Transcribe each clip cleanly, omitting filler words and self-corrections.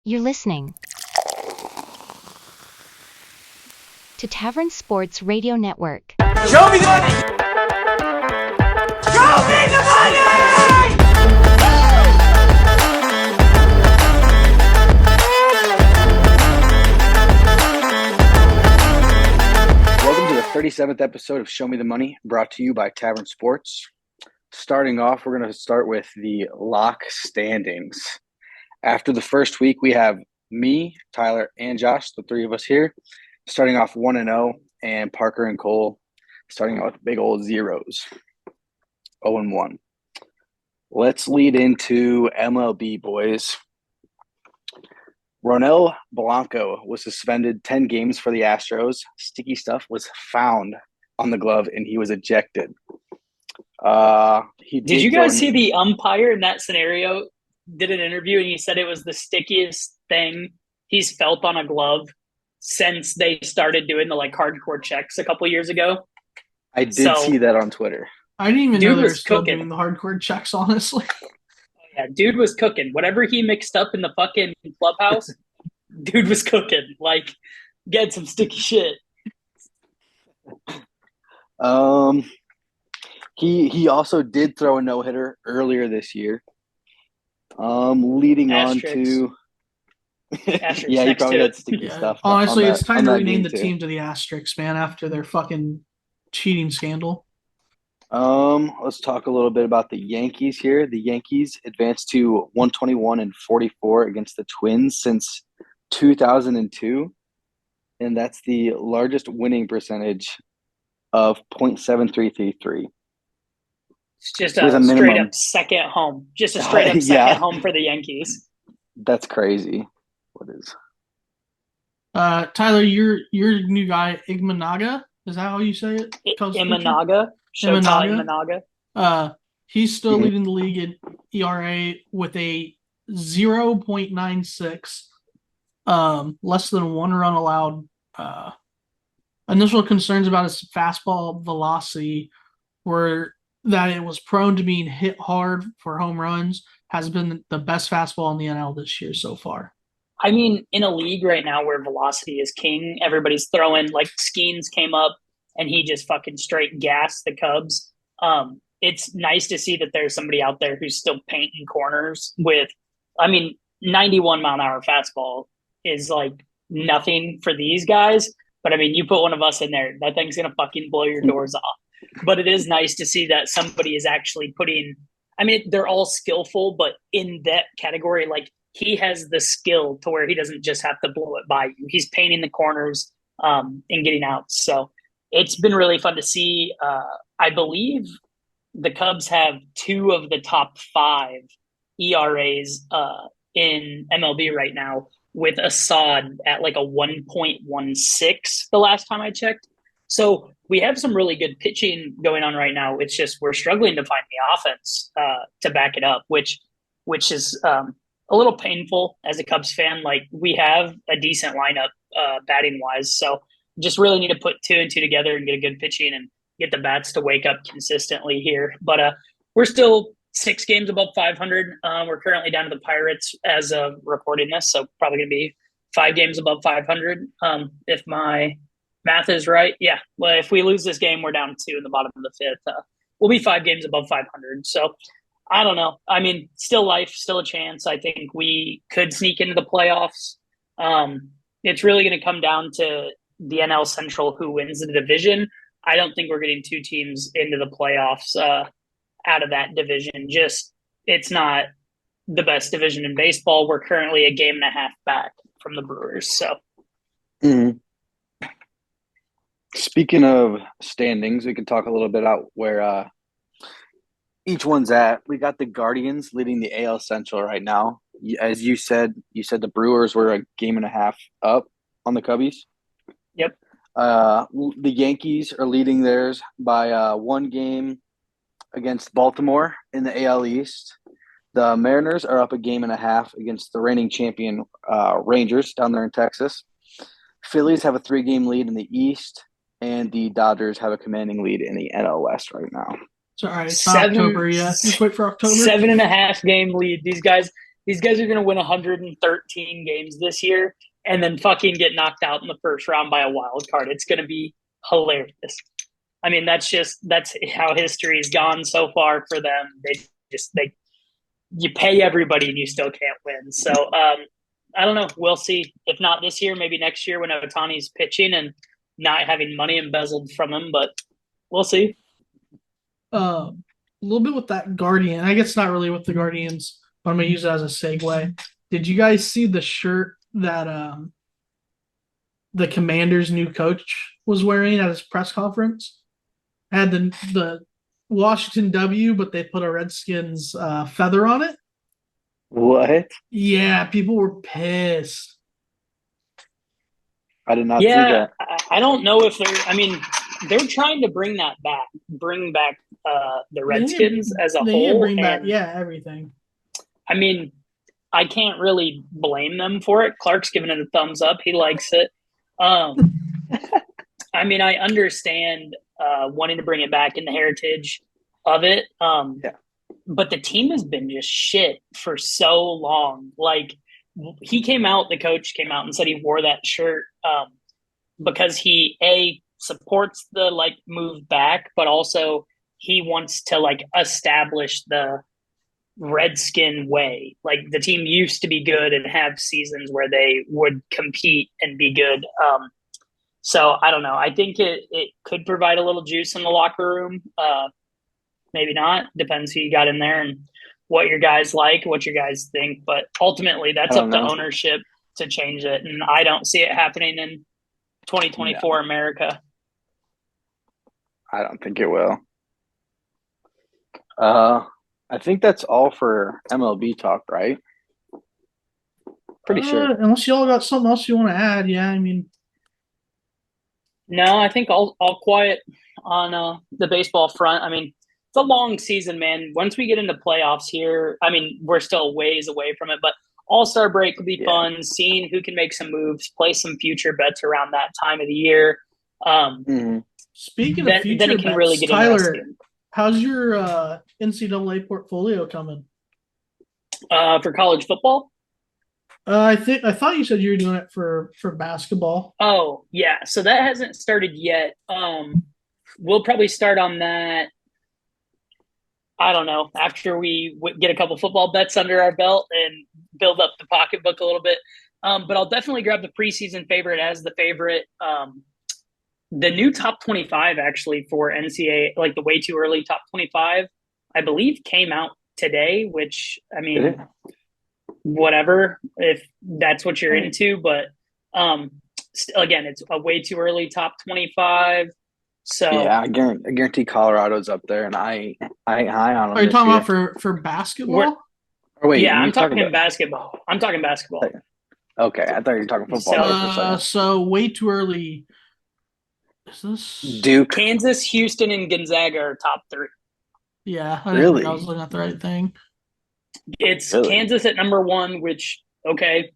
You're listening to Tavern Sports Radio Network. Show me the money! Show me the money! Welcome to the 37th episode of Show Me the Money, brought to you by Tavern Sports. Starting off, we're going to start with the lock standings. After the first week, we have me, Tyler, and Josh, the three of us here, starting off 1-0, and Parker and Cole starting out with big old zeros, 0-1. Let's lead into MLB, boys. Ronel Blanco was suspended 10 games for the Astros. Sticky stuff was found on the glove, and he was ejected. Did you guys see the umpire in that scenario did an interview, and he said it was the stickiest thing he's felt on a glove since they started doing the hardcore checks a couple years ago? I did see that on Twitter. I didn't even know they were still cooking. doing the hardcore checks, honestly. Yeah, dude was cooking. Whatever he mixed up in the fucking clubhouse, dude was cooking. Get some sticky shit. He also did throw a no-hitter earlier this year. Leading Asterisks. on to Asterisks yeah, he probably to had it. sticky stuff. Honestly, it's time to rename the too. team to the Asterisks, man, after their fucking cheating scandal. Let's talk a little bit about the Yankees here. The Yankees advanced to 121-44 against the Twins since 2002, and that's the largest winning percentage of .7333. It's just a straight up second home. Just a straight up second home for the Yankees. That's crazy. What is? Tyler, your new guy, Igmanaga, is that how you say it? Imanaga. Imanaga. He's still leading the league in ERA with a 0.96, less than one run allowed. Initial concerns about his fastball velocity were that it was prone to being hit hard for home runs. Has been the best fastball in the NL this year so far. I mean, in a league right now where velocity is king, everybody's throwing, Skeens came up and he just fucking straight gassed the Cubs. It's nice to see that there's somebody out there who's still painting corners with, 91 mile an hour fastball is nothing for these guys. But you put one of us in there, that thing's going to fucking blow your doors off. But it is nice to see that somebody is actually putting, they're all skillful, but in that category, he has the skill to where he doesn't just have to blow it by you. He's painting the corners and getting out. So it's been really fun to see. I believe the Cubs have 2 of the top 5 ERAs in MLB right now, with Assad at a 1.16 the last time I checked. So we have some really good pitching going on right now. It's just we're struggling to find the offense to back it up, which is a little painful as a Cubs fan. We have a decent lineup batting wise, so just really need to put 2 and 2 together and get a good pitching and get the bats to wake up consistently here. But we're still 6 games above 500. We're currently down to the Pirates as of recording this, so probably going to be 5 games above 500 if my math is right. Yeah, well, if we lose this game, we're down 2 in the bottom of the 5th. We'll be 5 games above 500. So I don't know. Still life, still a chance. I think we could sneak into the playoffs. It's really going to come down to the NL Central, who wins the division. I don't think we're getting 2 teams into the playoffs out of that division. Just, it's not the best division in baseball. We're currently a game and a half back from the Brewers. So. Mm-hmm. Speaking of standings, we can talk a little bit about where each one's at. We got the Guardians leading the AL Central right now. As you said the Brewers were a game and a half up on the Cubbies. Yep. The Yankees are leading theirs by 1 game against Baltimore in the AL East. The Mariners are up a game and a half against the reigning champion Rangers down there in Texas. Phillies have a 3-game lead in the East, and the Dodgers have a commanding lead in the NL West right now. It's all right. It's not October yet. Just wait for October. 7.5 game lead. These guys, these guys are going to win 113 games this year and then fucking get knocked out in the first round by a wild card. It's going to be hilarious. I mean, that's how history's gone so far for them. You pay everybody and you still can't win. So I don't know. We'll see. If not this year, maybe next year when Otani's pitching and not having money embezzled from him. But we'll see. A little bit with that Guardian. I guess not really with the Guardians, but I'm gonna use it as a segue. Did you guys see the shirt that the Commanders' new coach was wearing at his press conference? It had the Washington W, but they put a Redskins feather on it. What? Yeah, people were pissed. I did not see that. I don't know if they're trying to bring that back, bring back the Redskins as a whole. Bring back, everything. I mean, I can't really blame them for it. Clark's giving it a thumbs up. He likes it. I mean, I understand wanting to bring it back in the heritage of it. But the team has been just shit for so long. Like, the coach came out and said he wore that shirt because he, supports the, move back, but also he wants to, establish the Redskin way. Like, the team used to be good and have seasons where they would compete and be good. So I don't know. I think it could provide a little juice in the locker room. Maybe not. Depends who you got in there and what your guys like, what your guys think. But ultimately, that's up to ownership to change it. And I don't see it happening in 2024 America. I don't think it will. I think that's all for MLB talk, right? Pretty sure. Unless y'all got something else you want to add, yeah. I mean, no, I think all quiet on the baseball front. I mean, it's a long season, man. Once we get into playoffs here, I mean, we're still ways away from it, but All-Star break will be fun. Seeing who can make some moves, play some future bets around that time of the year. Speaking of future then it can bets, really get Tyler, interesting. How's your NCAA portfolio coming? For college football? I thought you said you were doing it for basketball. Oh, yeah. So that hasn't started yet. We'll probably start on that, I don't know, after we get a couple football bets under our belt and build up the pocketbook a little bit. But I'll definitely grab the preseason favorite as the favorite. The new top 25 actually for NCAA, like the way too early top 25, I believe came out today, which, I mean, whatever, if that's what you're into. But again, it's a way too early top 25. So yeah, I guarantee Colorado's up there, and I on them. Are you talking about for basketball? I'm talking basketball. I'm talking basketball. Okay, I thought you were talking football. So way too early. Is this Duke, Kansas, Houston, and Gonzaga are top 3. Yeah, I didn't think I was looking at the right thing. It's Kansas at number 1, which okay.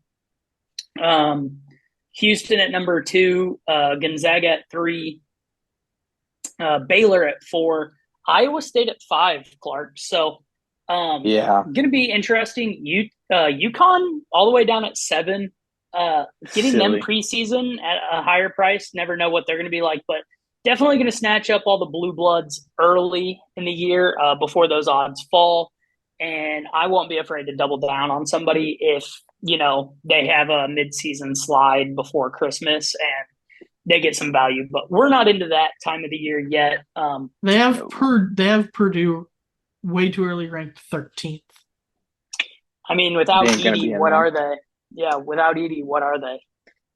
Houston at number 2, Gonzaga at 3, Baylor at 4, Iowa State at 5. Clark. So, going to be interesting. UConn all the way down at 7. Getting them preseason at a higher price, never know what they're going to be like, but definitely going to snatch up all the blue bloods early in the year before those odds fall. And I won't be afraid to double down on somebody if, they have a midseason slide before Christmas and they get some value, but we're not into that time of the year yet. They have Purdue way too early ranked 13th. I mean, without Edie, what are they? Yeah, without Edie, what are they?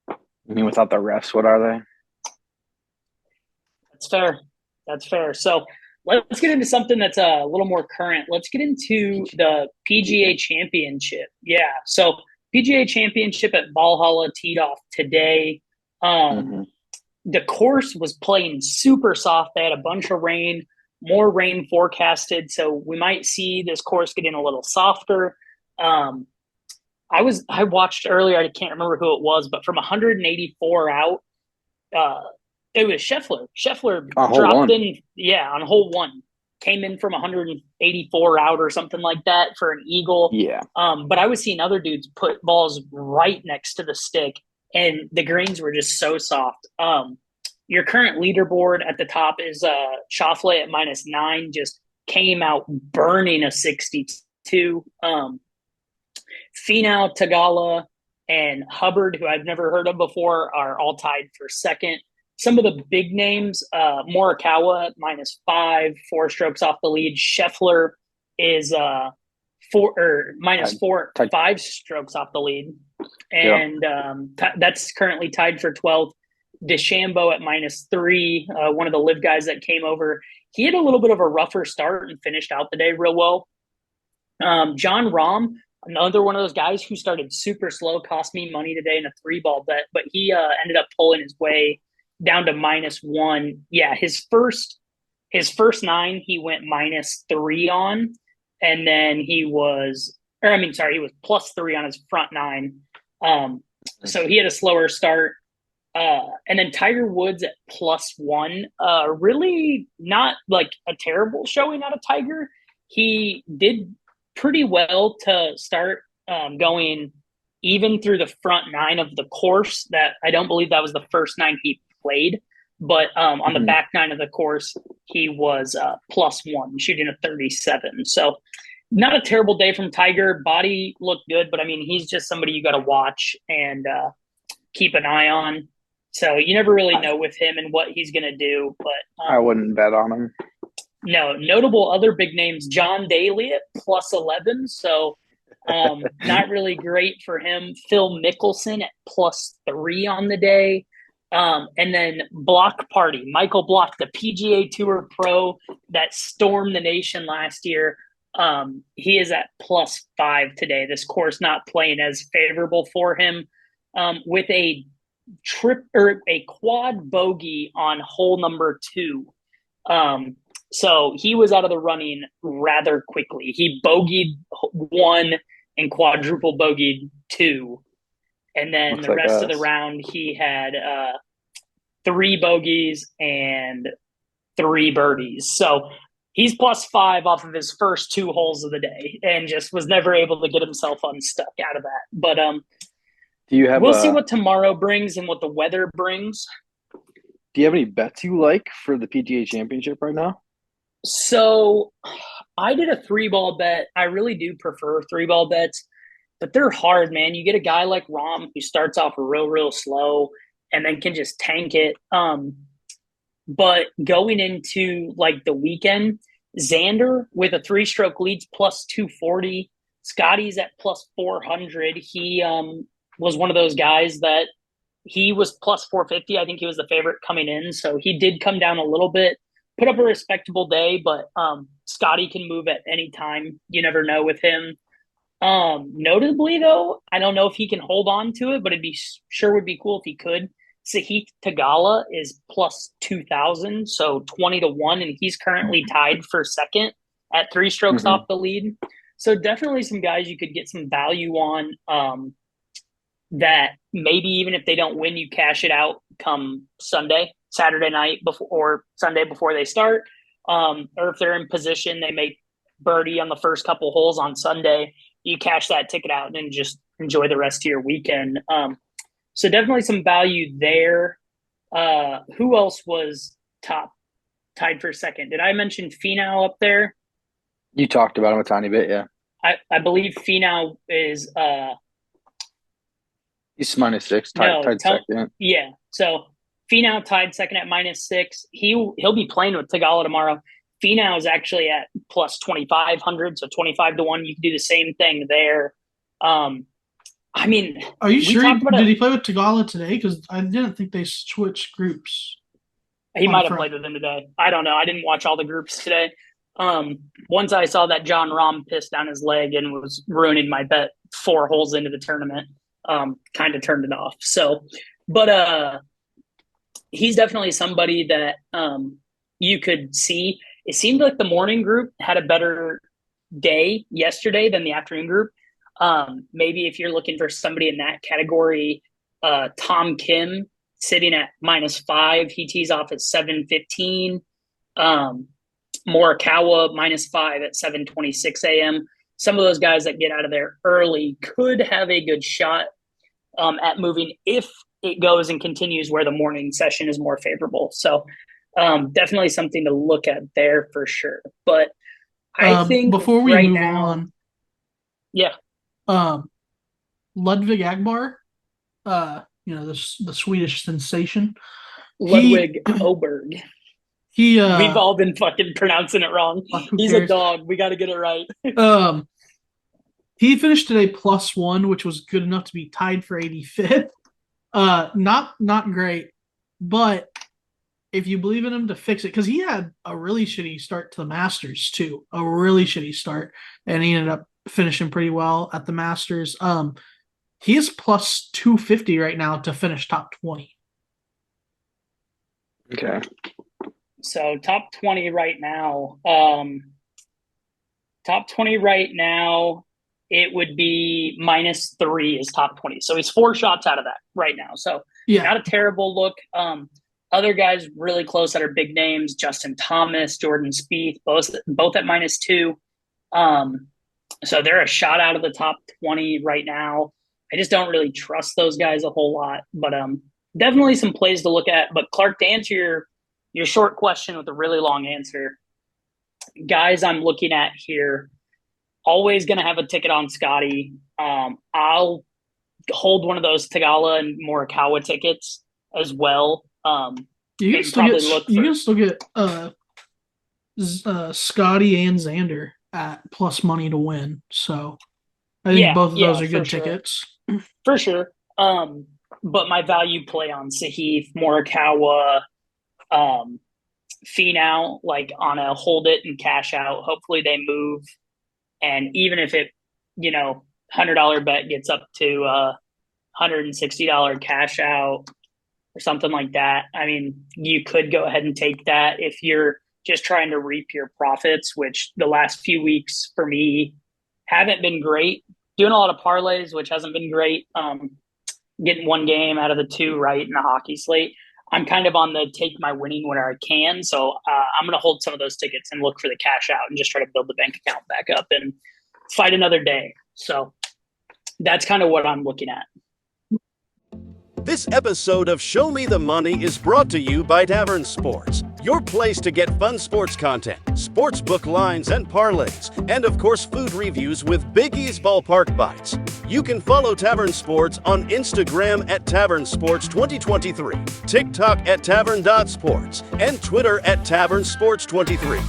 I mean, without the refs, what are they? That's fair. So let's get into something that's a little more current. Let's get into the PGA Championship. Yeah, so PGA Championship at Valhalla teed off today. The course was playing super soft. They had a bunch of rain, more rain forecasted, so we might see this course getting a little softer. I watched earlier, I can't remember who it was, but from 184 out, it was Scheffler. Scheffler dropped in, on hole 1, came in from 184 84 out or something like that for an eagle. Yeah. But I was seeing other dudes put balls right next to the stick, and the greens were just so soft. Your current leaderboard at the top is Schauffele at -9, just came out burning a 62. Finau, Tagala, and Hubbard, who I've never heard of before, are all tied for second. Some of the big names, Morikawa -5, 4 strokes off the lead. Scheffler is -4, 5 strokes off the lead, and that's currently tied for 12th. DeChambeau at -3, one of the live guys that came over. He had a little bit of a rougher start and finished out the day real well. John Rahm, another one of those guys who started super slow, cost me money today in a 3-ball bet, but he ended up pulling his way down to -1. Yeah, his first 9 he went -3 on, and then he was +3 on his front 9. So he had a slower start. And then Tiger Woods at +1, really not like a terrible showing out of Tiger. He did pretty well to start going even through the front 9 of the course. That I don't believe that was the first 9 he played, but on the back 9 of the course, he was +1, shooting a 37. So not a terrible day from Tiger. Body looked good, but I mean, he's just somebody you got to watch and keep an eye on. So you never really know with him and what he's going to do. But I wouldn't bet on him. No, notable other big names, John Daly at +11. So not really great for him. Phil Mickelson at +3 on the day. And then Block Party, Michael Block, the PGA Tour pro that stormed the nation last year. He is at +5 today. This course not playing as favorable for him, with a quad bogey on hole number 2. So he was out of the running rather quickly. He bogeyed 1 and quadruple bogeyed 2. And then Looks the like rest us. of the round, he had 3 bogeys and 3 birdies. So he's +5 off of his first 2 holes of the day and just was never able to get himself unstuck out of that. But Do you have we'll see what tomorrow brings and what the weather brings. Do you have any bets you like for the PGA Championship right now? So I did a 3-ball bet. I really do prefer 3-ball bets, but they're hard, man. You get a guy like Rahm who starts off real slow and then can just tank it. But going into like the weekend, Xander with a 3-stroke leads +240. Scotty's at +400. He was one of those guys that he was +450. I think he was the favorite coming in. So he did come down a little bit, put up a respectable day, but Scotty can move at any time. You never know with him. Notably, though, I don't know if he can hold on to it, but would be cool if he could. Sahith Tagala is +2,000, so 20-1, and he's currently tied for second at 3 strokes off the lead. So definitely some guys you could get some value on, that maybe even if they don't win, you cash it out come Saturday night before, or Sunday before they start. Or if they're in position, they make birdie on the first couple holes on Sunday, you cash that ticket out and just enjoy the rest of your weekend. So definitely some value there. Who else was tied for second? Did I mention Finau up there? You talked about him a tiny bit, yeah. I believe Finau is He's -6, tied second. Yeah. So Finau tied second at -6. He'll be playing with Tagala tomorrow. Finau is actually at +2,500, so 25-1. You can do the same thing there. I mean, are you sure? Did he play with Tagala today? Because I didn't think they switched groups. He might have played with him today. I don't know. I didn't watch all the groups today. Once I saw that John Rahm pissed down his leg and was ruining my bet 4 holes into the tournament, kind of turned it off. So, but he's definitely somebody that you could see. It seemed like the morning group had a better day yesterday than the afternoon group. Maybe if you're looking for somebody in that category, Tom Kim sitting at -5, he tees off at 7:15. Morikawa -5 at 7:26 a.m. Some of those guys that get out of there early could have a good shot at moving if it goes and continues where the morning session is more favorable. So definitely something to look at there for sure. But I think before we right move now, on, yeah, Ludwig Agbar, the Swedish sensation. Ludwig Oberg. He We've all been fucking pronouncing it wrong. who He's cares? a dog. We got to get it right. He finished today +1, which was good enough to be tied for 85th. Not great, but if you believe in him to fix it, because he had a really shitty start to the Masters too, a really shitty start, and he ended up finishing pretty well at the Masters. He is +250 right now to finish top 20. Okay. So top 20 right now. Top 20 right now, it would be -3 is top 20. So he's 4 shots out of that right now. So not a terrible look. Other guys really close that are big names: Justin Thomas, Jordan Spieth, both at -2. So they're a shot out of the top 20 right now. I just don't really trust those guys a whole lot, but definitely some plays to look at. But Clark, to answer your short question with a really long answer, guys I'm looking at here, always going to have a ticket on Scotty. I'll hold one of those Tagala and Morikawa tickets as well. You can still get Scotty and Xander at plus money to win. So I think both of those are good tickets. For sure. But my value play on Sahith, Morikawa, Finau, like on a hold it and cash out. Hopefully they move. And even if it, $100 bet gets up to $160 cash out or something like that, I mean, you could go ahead and take that if you're just trying to reap your profits, which the last few weeks for me haven't been great. Doing a lot of parlays, which hasn't been great. Getting one game out of the 2 right in the hockey slate. I'm kind of on the take my winning where I can. So I'm going to hold some of those tickets and look for the cash out and just try to build the bank account back up and fight another day. So that's kind of what I'm looking at. This episode of Show Me the Money is brought to you by Tavern Sports, your place to get fun sports content, sportsbook lines and parlays, and of course food reviews with Big E's Ballpark Bites. You can follow Tavern Sports on Instagram at Tavern Sports 2023, TikTok at Tavern.Sports, and Twitter at Tavern Sports 23.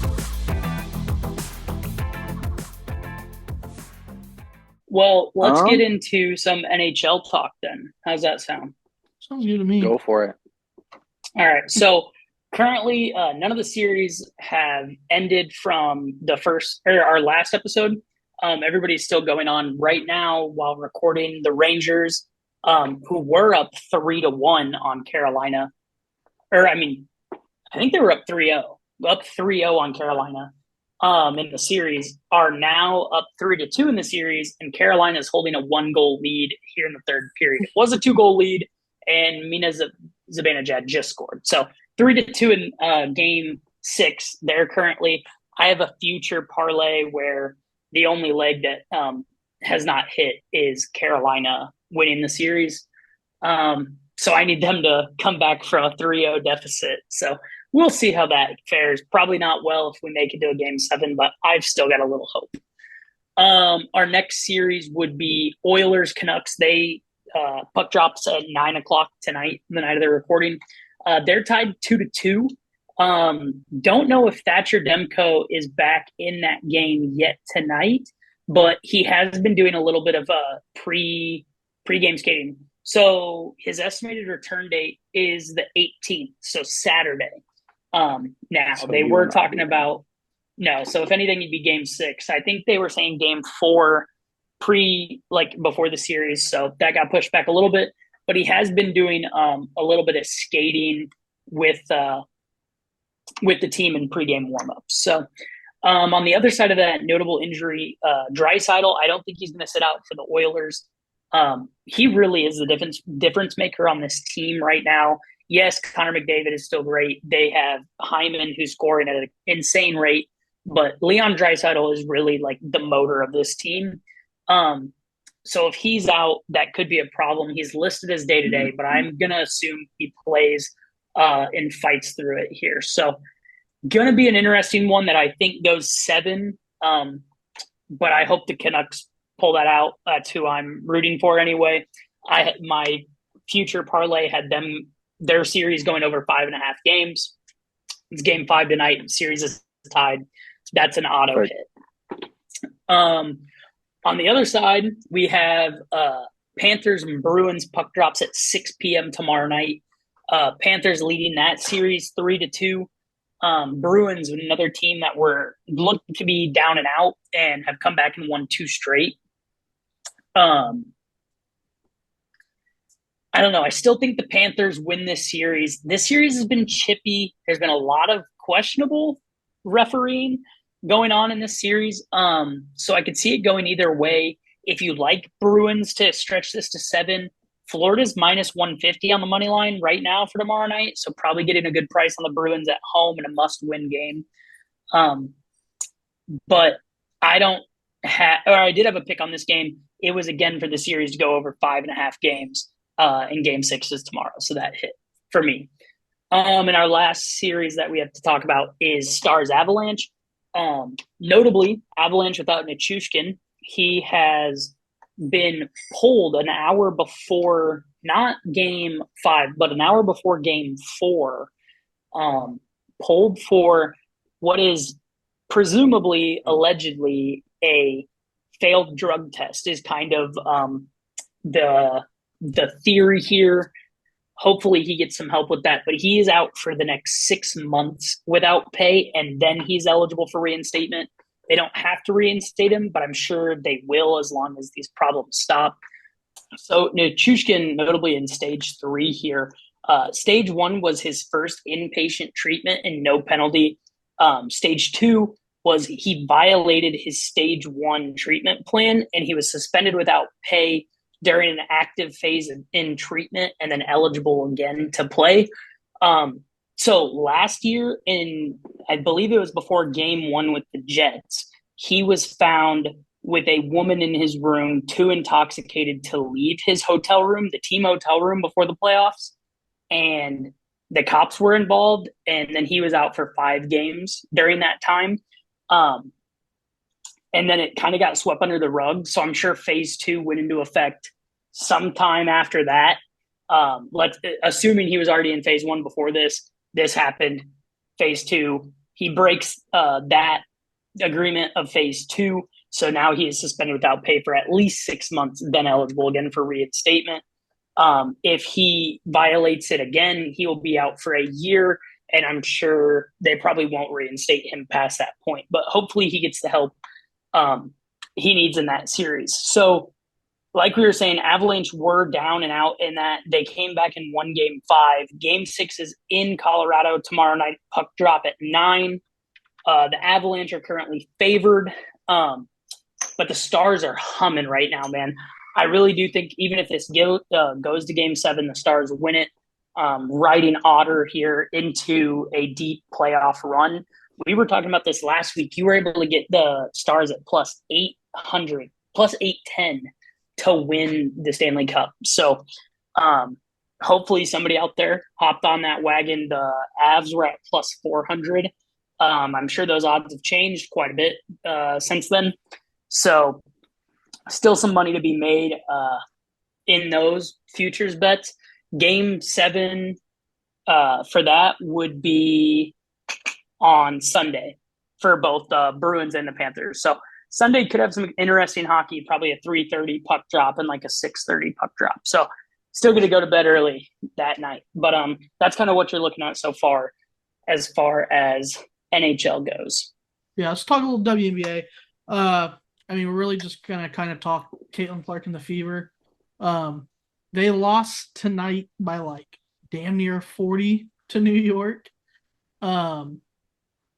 Well, let's get into some NHL talk then. How's that sound? Sounds good to me. Go for it. All right. So currently, none of the series have ended from the first or our last episode. Everybody's still going on right now while recording. The Rangers, who were up 3-1 on Carolina, I think they were up 3-0 on Carolina in the series, are now up 3-2 in the series, and Carolina is holding a 1-goal lead here in the third period. It was a 2-goal lead, and Mina Zibanejad just scored. So 3-2 in game 6. They're currently. I have a future parlay where the only leg that has not hit is Carolina winning the series. So I need them to come back from a 3-0 deficit. So we'll see how that fares. Probably not well if we make it to a game 7, but I've still got a little hope. Our next series would be Oilers Canucks. They puck drops at 9:00 tonight, the night of the recording. They're tied 2-2. Don't know if Thatcher Demko is back in that game yet tonight, but he has been doing a little bit of pre-game skating. So his estimated return date is the 18th, so Saturday. Now So they were talking about so if anything, it'd be game 6. I think they were saying game 4 before the series, so that got pushed back a little bit. But he has been doing a little bit of skating with the team in pregame warmups. So on the other side of that, notable injury, Draisaitl. I don't think he's going to sit out for the Oilers. He really is the difference maker on this team right now. Yes, Connor McDavid is still great. They have Hyman, who's scoring at an insane rate, but Leon Draisaitl is really like the motor of this team. Um, so if he's out, that could be a problem. He's listed as day to day, but I'm gonna assume he plays and fights through it here. So gonna be an interesting one that I think goes 7. But I hope the Canucks pull that out. That's who I'm rooting for anyway. My future parlay had their series going over 5.5 games. It's game 5 tonight. Series is tied. That's an auto hit. On the other side, we have Panthers and Bruins. Puck drops at 6 p.m. tomorrow night. Panthers leading that series 3-2. Bruins, another team that were looked to be down and out and have come back and won 2 straight. I don't know. I still think the Panthers win this series. This series has been chippy. There's been a lot of questionable refereeing going on in this series. So I could see it going either way. If you like Bruins to stretch this to 7, Florida's minus 150 on the money line right now for tomorrow night. So probably getting a good price on the Bruins at home in a must-win game. But I did have a pick on this game. It was again for the series to go over 5.5 games. And game 6 is tomorrow. So that hit for me. And our last series that we have to talk about is Stars Avalanche. Notably, Avalanche without Nichushkin. He has been pulled an hour before, not game 5, but an hour before game 4. Pulled for what is presumably, allegedly, a failed drug test is kind of the theory here. Hopefully he gets some help with that, but he is out for the next 6 months without pay, and then he's eligible for reinstatement. They don't have to reinstate him, but I'm sure they will as long as these problems stop. So Nichushkin, notably in stage 3 here, stage 1 was his first inpatient treatment and no penalty. Stage 2 was he violated his stage 1 treatment plan, and he was suspended without pay during an active phase in treatment and then eligible again to play. So last year, I believe it was before game 1 with the Jets, he was found with a woman in his room, too intoxicated to leave his hotel room, the team hotel room, before the playoffs. And the cops were involved, and then he was out for 5 games during that time. And then it kind of got swept under the rug. So I'm sure phase 2 went into effect sometime after that. Assuming he was already in phase 1 before this happened. Phase 2, he breaks that agreement of phase 2. So now he is suspended without pay for at least 6 months, then eligible again for reinstatement. If he violates it again, he will be out for a year, and I'm sure they probably won't reinstate him past that point. But hopefully he gets the help he needs in that series. So like we were saying, Avalanche were down and out in that. They came back and won game 5. Game 6 is in Colorado tomorrow night. Puck drop at 9. The Avalanche are currently favored, but the Stars are humming right now, man. I really do think even if this goes to game 7, the Stars win it, riding Otter here into a deep playoff run. We were talking about this last week. You were able to get the Stars at plus 800, plus 810 to win the Stanley Cup. So hopefully somebody out there hopped on that wagon. The Avs were at plus 400. I'm sure those odds have changed quite a bit since then. So still some money to be made in those futures bets. Game 7 for that would be on Sunday for both the Bruins and the Panthers. So Sunday could have some interesting hockey, probably a 3:30 puck drop and like a 6:30 puck drop. So still going to go to bed early that night. But that's kind of what you're looking at so far as NHL goes. Yeah, let's talk a little WNBA. We're really just going to kind of talk Cailtin Clark and the Fever. They lost tonight by like damn near 40 to New York.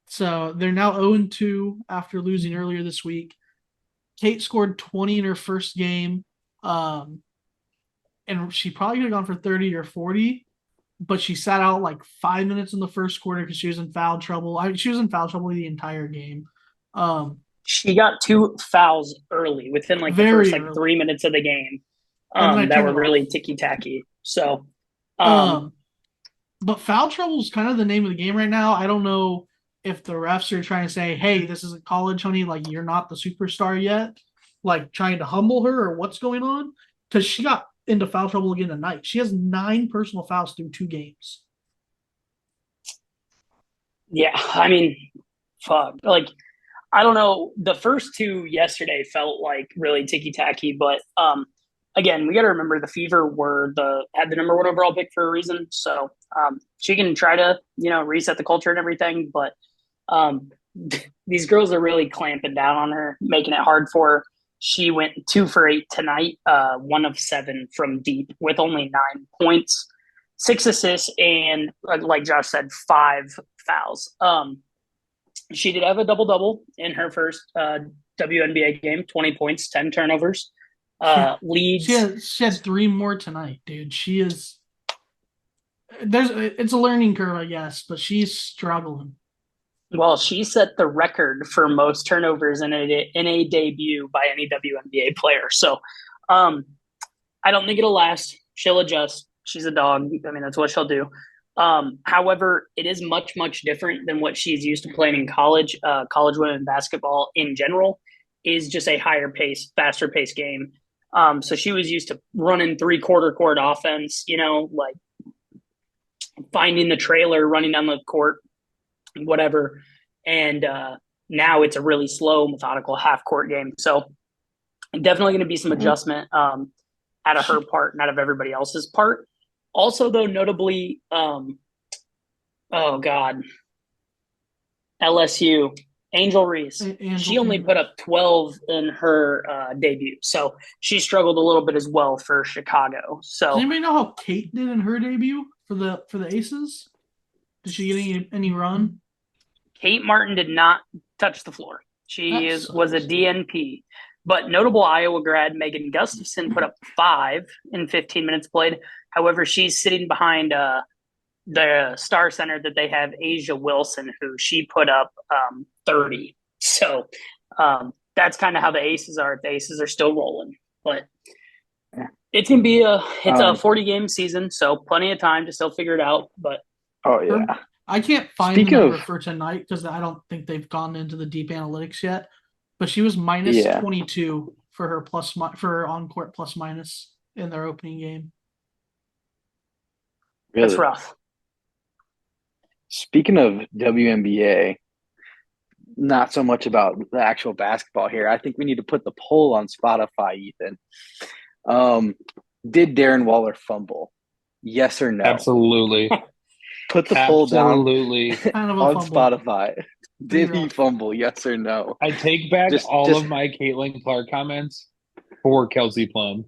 So they're now 0-2 after losing earlier this week. Kate scored 20 in her first game. And she probably could have gone for 30 or 40. but she sat out like 5 minutes in the first quarter because she was in foul trouble. She was in foul trouble the entire game. She got 2 fouls early within like the first Very like early. 3 minutes of the game. And then I That turned were it really off. ticky tacky. So, But foul trouble is kind of the name of the game right now. I don't know if the refs are trying to say, "Hey, this isn't college, honey. Like you're not the superstar yet." Like trying to humble her or what's going on because she got into foul trouble again tonight. She has 9 personal fouls through 2 games. yeah, I mean, fuck. Like, I don't know. The first two yesterday felt like really ticky tacky, but again, we got to remember the Fever had the number 1 overall pick for a reason. So she can try to reset the culture and everything, but um, these girls are really clamping down on her, making it hard for her. She went 2 for 8 tonight, 1 of 7 from deep with only 9 points, 6 assists, and like Josh said, 5 fouls. She did have a double double in her first WNBA game: 20 points, 10 turnovers. Leads. She had 3 more tonight, dude. It's a learning curve, I guess, but she's struggling. Well, she set the record for most turnovers in a debut by any WNBA player. So, I don't think it'll last. She'll adjust. She's a dog. I mean, that's what she'll do. However, it is much, much different than what she's used to playing in college. College women basketball in general is just a higher pace, faster pace game. So she was used to running 3/4 court offense, like finding the trailer, running down the court, whatever. And now it's a really slow, methodical half court game. So definitely going to be some adjustment out of her part and out of everybody else's part. Also, though, notably, oh God, LSU, Angel Reese. She only put up 12 in her debut, so she struggled a little bit as well for Chicago. So, does anybody know how Kate did in her debut for the Aces? Did she get any run? Kate Martin did not touch the floor. She was a DNP. But notable Iowa grad Megan Gustafson put up 5 in 15 minutes played. However, she's sitting behind the star center that they have, Asia Wilson, who she put up 30. So that's kind of how the Aces are. The Aces are still rolling. But it's going to be a 40-game season, so plenty of time to still figure it out. But I can't find the number for tonight because I don't think they've gone into the deep analytics yet. But she was minus 22 for her on-court plus minus in their opening game. Really? That's rough. Speaking of WNBA, not so much about the actual basketball here. I think we need to put the poll on Spotify, Ethan. Did Darren Waller fumble? Yes or no? Absolutely. Put the poll down kind of on Spotify. Did he fumble? Yes or no? I take back all of my Cailtin Clark comments for Kelsey Plum.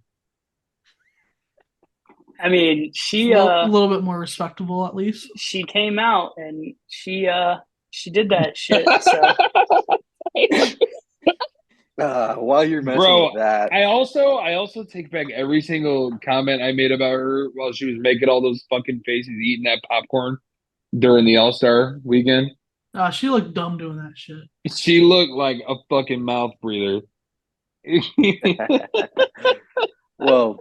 I mean, she a little bit more respectable, at least. She came out and she did that shit. So. While you're messing with that, I also take back every single comment I made about her while she was making all those fucking faces eating that popcorn during the All-Star weekend. She looked dumb doing that shit. She looked like a fucking mouth breather. Well,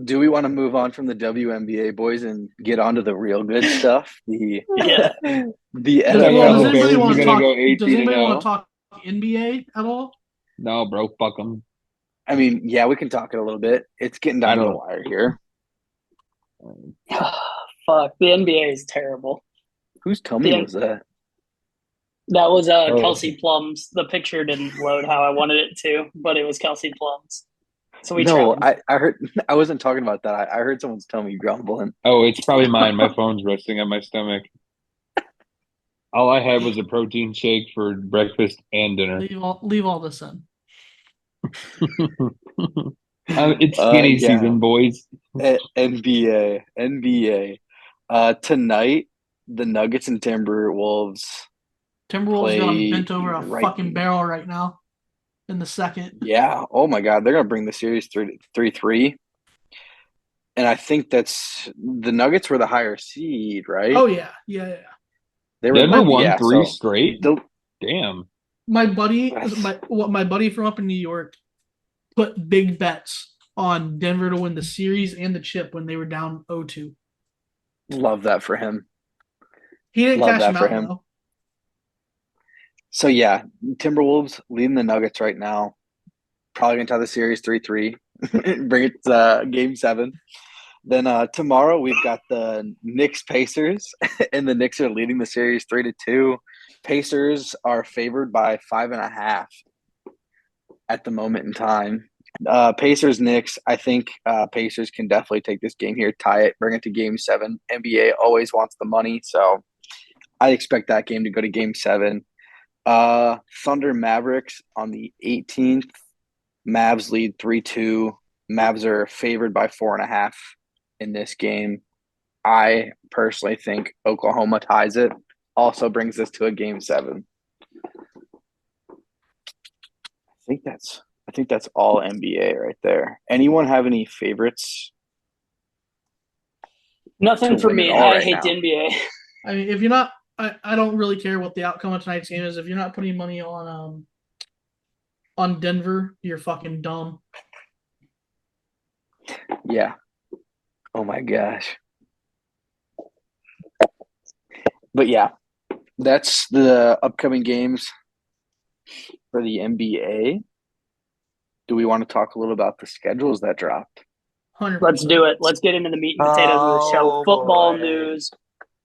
do we want to move on from the WNBA boys and get on to the real good stuff? The NFL. Does anybody want to talk NBA at all? No, bro, fuck them. I mean, yeah, we can talk it a little bit. It's getting down to the wire here. Fuck, the NBA is terrible. Whose tummy was that? That was Kelsey Plum's. The picture didn't load how I wanted it to, but it was Kelsey Plum's. So I heard. I wasn't talking about that. I heard someone's tummy grumbling. Oh, it's probably mine. My phone's resting on my stomach. All I had was a protein shake for breakfast and dinner. Leave all this in. It's skinny season, boys. NBA. Tonight, the Nuggets and Timberwolves got them bent over a fucking barrel right now in the second. Yeah. Oh my God, they're gonna bring the series 3-3. And I think that's the Nuggets were the higher seed, right? Oh yeah, yeah. They were Denver won yeah, 3 so straight. the, Damn. My buddy, That's- my buddy from up in New York, put big bets on Denver to win the series and the chip when they were down 0-2. love that for him. He didn't Love cash that him for out him. though. So yeah, Timberwolves leading the Nuggets right now. Probably gonna tie the series 3-3. Bring it to game 7. Then tomorrow we've got the Knicks Pacers, and the Knicks are leading the series 3-2. Pacers are favored by 5.5 at the moment in time. Pacers Knicks. I think Pacers can definitely take this game here, tie it, bring it to game 7. NBA always wants the money, so I expect that game to go to game 7. Thunder Mavericks on the 18th. Mavs lead 3-2. Mavs are favored by 4.5 in this game. I personally think Oklahoma ties it. Also brings us to a game 7. I think that's all NBA right there. Anyone have any favorites? Nothing To for win it me. all I right hate now. the NBA. I mean, if you're not, I don't really care what the outcome of tonight's game is. If you're not putting money on Denver, you're fucking dumb. Yeah. Oh my gosh. But yeah, that's the upcoming games for the NBA. Do we want to talk a little about the schedules that dropped? 100%. Let's do it. Let's get into the meat and potatoes of the show. Oh, Football boy. news.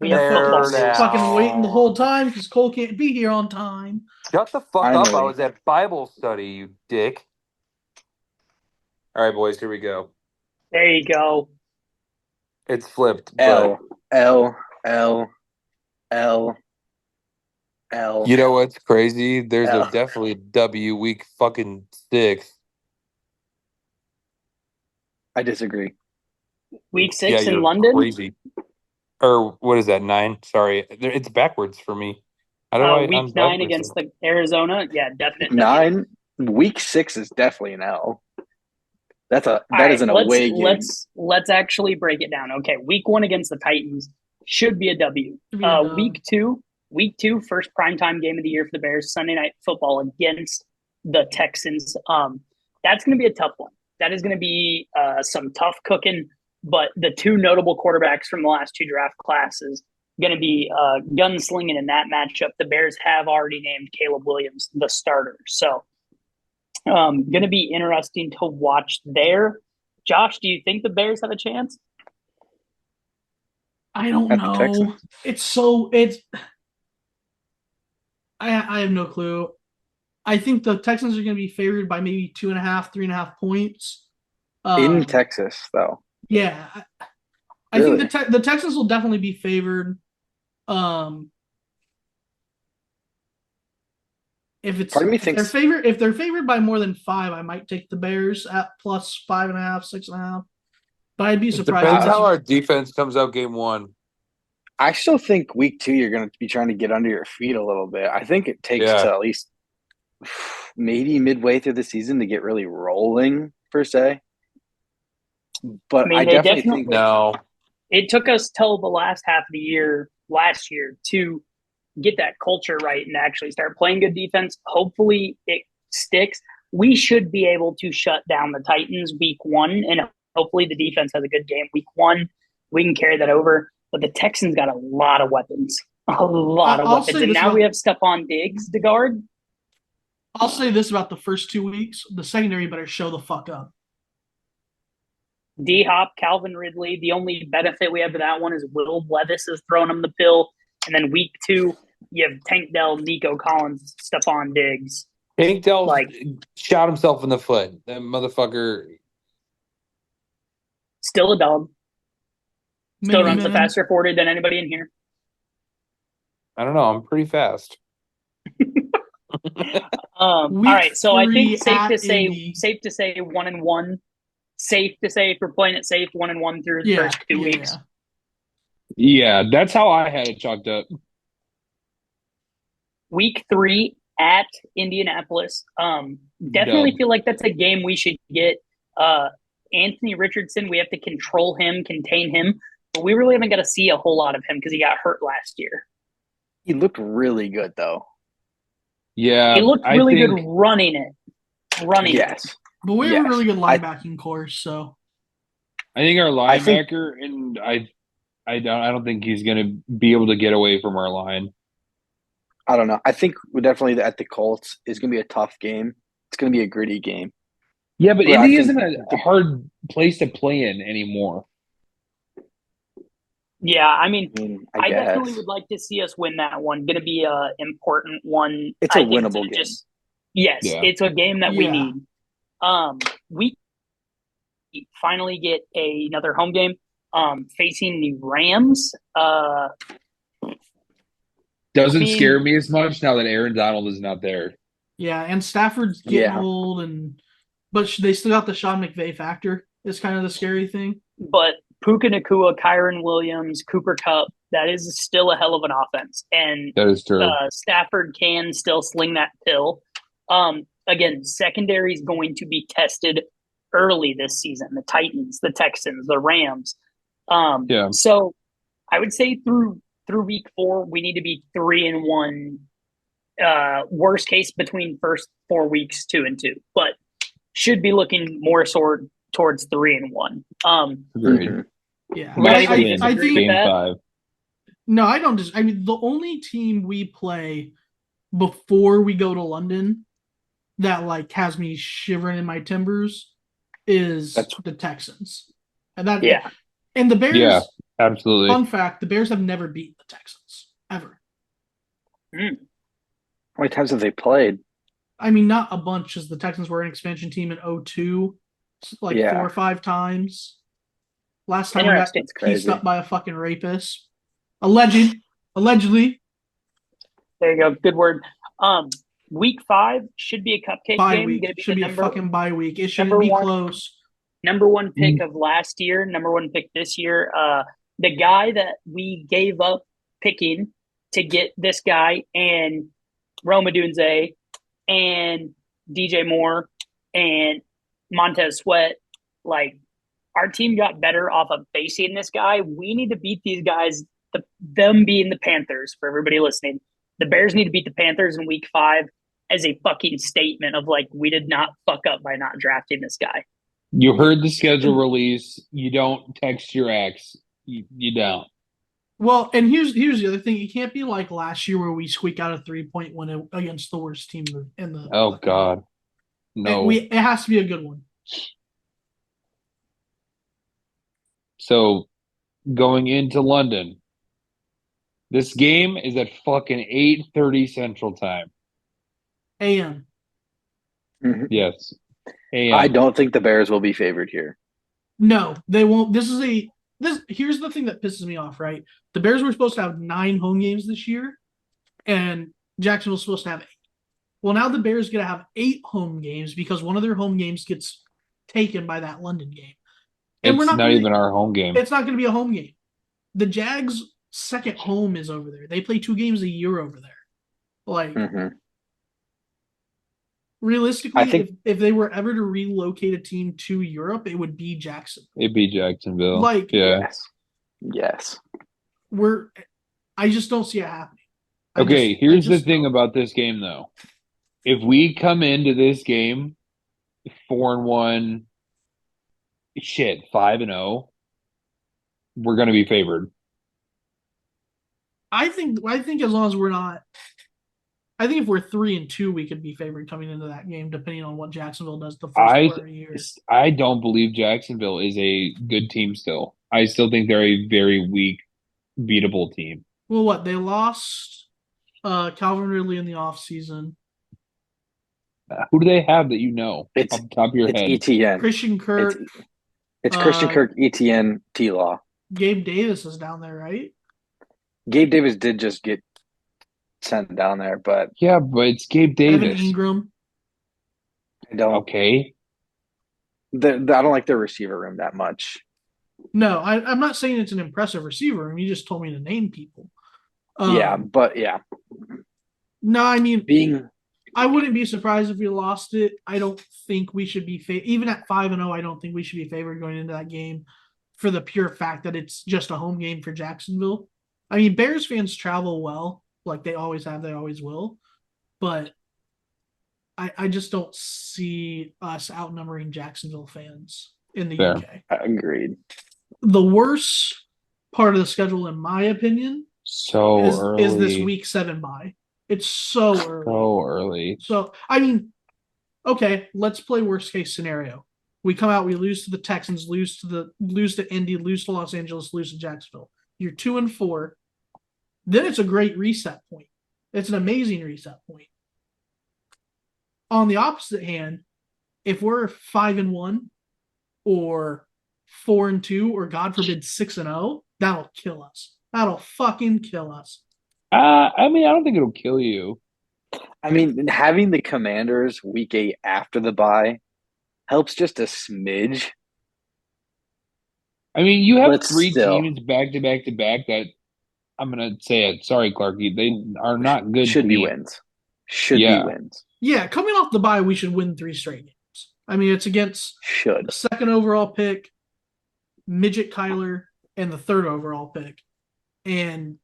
We And have football Bear news. down. fucking waiting the whole time because Cole can't be here on time. Shut the fuck up. I Finally. was at Bible study, you dick. All right, boys, here we go. There you go. It's flipped, but L L L L L. you know what's crazy? There's L. a definitely W week fucking 6. I disagree. Week Yeah, 6 in you're London. crazy. Or what is that, 9? Sorry. It's backwards for me. How do I Week 9 against the Arizona. Yeah, definite W. 9. Week 6 is definitely an L. That All is right, an away game. let's actually break it down. Okay, week 1 against the Titans should be a W. Should be a dub. Week two, first primetime game of the year for the Bears, Sunday Night Football against the Texans. That's going to be a tough one. That is going to be some tough cooking. But the 2 notable quarterbacks from the last 2 draft classes going to be gunslinging in that matchup. The Bears have already named Caleb Williams the starter, so going to be interesting to watch there. Josh, do you think the Bears have a chance? I don't At the know. Texans? I have no clue. I think the Texans are going to be favored by maybe 2.5, 3.5 points. In Texas, though. Yeah, I Really? think the Texans will definitely be favored. If they're favored by more than 5, I might take the Bears at plus 5.5, 6.5. But I'd be It surprised. depends how our defense comes out game 1. I still think week 2 you're going to be trying to get under your feet a little bit. I think it takes to at least maybe midway through the season to get really rolling, per se. But I definitely think no. It took us till the last half of the year last year to get that culture right and actually start playing good defense. Hopefully it sticks. We should be able to shut down the Titans week 1, and hopefully the defense has a good game week 1. We can carry that over. But the Texans got a lot of weapons. A lot of weapons. And now we have Stephon Diggs to guard. I'll say this about the first 2 weeks. The secondary better show the fuck up. D-Hop, Calvin Ridley. The only benefit we have to that one is Will Levis is throwing him the pill. And then week 2, you have Tank Dell, Nico Collins, Stephon Diggs. Tank Dell shot himself in the foot. That motherfucker. Still a dog. Still Maybe, runs the faster 40 than anybody in here. I don't know. I'm pretty fast. All right, so I think safe to say 1-1. Safe to say if we're playing it safe, 1-1 through the first 2 weeks. Yeah, that's how I had it chalked up. Week 3 at Indianapolis. Definitely feel like that's a game we should get Anthony Richardson, we have to control him, contain him, but we really haven't got to see a whole lot of him because he got hurt last year. He looked really good though. Yeah, He looked I really think good running it. Yes. But we have Yes. a really good linebacking core, so I think our I think- linebacker, and I don't think he's going to be able to get away from our line. I don't know. I think we're definitely at the Colts is going to be a tough game. It's going to be a gritty game. Yeah, but Well, I Indy think isn't a hard place to play in anymore. Yeah, I mean, I guess. definitely would like to see us win that one. Going to be a important one. It's a I think winnable to game. Yes, Yeah. it's a game that we Yeah. need. We finally get another home game facing the Rams. Doesn't I mean- scare me as much now that Aaron Donald is not there. yeah, and Stafford's getting Yeah. old, but they still got the Sean McVay factor. Is kind of the scary thing. But Puka Nacua, Kyron Williams, Cooper Kupp, that is still a hell of an offense. And That is true. Stafford can still sling that pill. Again, secondary is going to be tested early this season. The Titans, the Texans, the Rams. Yeah. So I would say through week 4, we need to be 3-1. Worst case between first 4 weeks, 2-2, but should be looking more towards 3-1. Agreed. Mhm. Yeah, Would anybody Win disagree with game that? 5. No, I don't. I mean, the only team we play before we go to London that like has me shivering in my timbers is That's- the Texans, and that Yeah. and the Bears. Yeah, absolutely. Fun fact: the Bears have never beaten the Texans ever. How many times have they played? I mean, not a bunch, as the Texans were an expansion team in 02, like Yeah. 4 or 5 times. Last time we got Interesting. It's pieced crazy. up by a fucking rapist. Allegedly, There you go. Good word. Week 5 should be a cupcake bye game. week. Gonna be Should the be a fucking bye week. It shouldn't number be one- close. number 1 pick of last year, number 1 pick this year. The guy that we gave up picking to get this guy and Roma Dunze and DJ Moore and Montez Sweat, like our team got better off of facing this guy. We need to beat these guys, them being the Panthers, for everybody listening. The Bears need to beat the Panthers in week 5 as a fucking statement of like, we did not fuck up by not drafting this guy. You heard the schedule release. You don't text your ex. You don't. Well, and here's the other thing. It can't be like last year where we squeak out a 3-point win against the worst team in the. Oh God, no. It has to be a good one. So going into London, this game is at fucking 8:30 Central Time. AM. Mhm. Yes. AM. I don't think the Bears will be favored here. No, they won't. Here's the thing that pisses me off, right? The Bears were supposed to have 9 home games this year, and Jacksonville's supposed to have 8. Well, now the Bears going to have 8 home games because one of their home games gets taken by that London game. And It's not even our home game. It's not going to be a home game. The Jags' second home is over there. They play 2 games a year over there. Like, Mhm. realistically, I think- if they were ever to relocate a team to Europe, it would be Jackson. It'd be Jacksonville. Like- yeah. Yes. I just don't see it happening. Here's the thing about this game, though. If we come into this game 4-1, 5-0, we're going to be favored. I think as long as we're not, I think if we're 3-2, we could be favored coming into that game, depending on what Jacksonville does the first part of the year. I don't believe Jacksonville is a good team still. I still think they're a very weak, beatable team. Well, what they lost Calvin Ridley in the offseason. Who do they have that you know It's- off the top of your It's head? ETN. Christian Kirk, It's Christian Uh, Kirk, ETN, T-Law. Gabe Davis is down there, right? Gabe Davis did just get sent down there, but Yeah, but it's Gabe Evan Davis. Ingram. I don't. Okay. I don't like their receiver room that much. No, I'm not saying it's an impressive receiver. I mean, you just told me to name people. Yeah, but yeah, No, I mean, being I wouldn't be surprised if we lost it. I don't think we should be even at 5-0. I don't think we should be favored going into that game for the pure fact that it's just a home game for Jacksonville. I mean, Bears fans travel well, like they always have, they always will, but I just don't see us outnumbering Jacksonville fans in the Fair. UK. Agreed. The worst part of the schedule, in my opinion, So early. is this week 7 bye. It's so early. So early. So, I mean, okay, let's play worst case scenario. We come out, we lose to the Texans, lose to Indy, lose to Los Angeles, lose to Jacksonville. You're 2-4. Then it's a great reset point. It's an amazing reset point. On the opposite hand, if we're 5-1 or 4-2 or God forbid 6-0, that'll kill us. That'll fucking kill us. I mean, I don't think it'll kill you. I mean, having the Commanders week 8 after the bye helps just a smidge. I mean, you have But three still. teams back to back to back that I'm gonna say it. Sorry, Clarky, they are not good. Should be teams. wins. Should be Yeah. wins. Yeah, coming off the bye, we should win 3 straight games. I mean, it's against Should. the 2nd overall pick, Midget Kyler, and the 3rd overall pick. And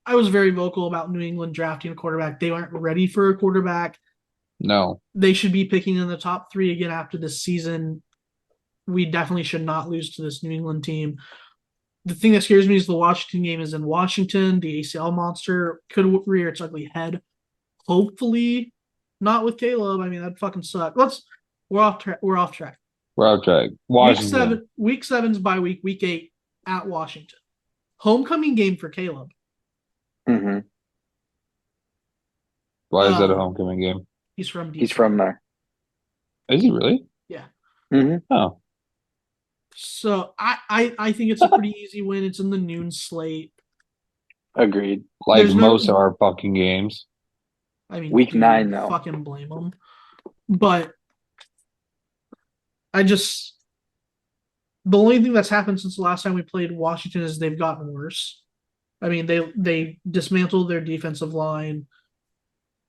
I was very vocal about New England drafting a quarterback. They aren't ready for a quarterback. No. They should be picking in the top 3 again after this season. We definitely should not lose to this New England team. The thing that scares me is the Washington game is in Washington. The ACL monster could rear its ugly head. Hopefully not with Caleb. I mean, that'd fucking suck. We're off track. We're off track. Washington. Week 7's bye week. Week 8 at Washington. Homecoming game for Caleb. Mm-hmm. Why is that a homecoming game? He's from He's from there. Is he really? Yeah. Mm-hmm. Oh. So I think it's a pretty easy win. It's in the noon slate. Agreed. Like There's no- most of our fucking games. I mean, Week 9 though. Fucking blame them. But the only thing that's happened since the last time we played Washington is they've gotten worse. I mean, they dismantled their defensive line.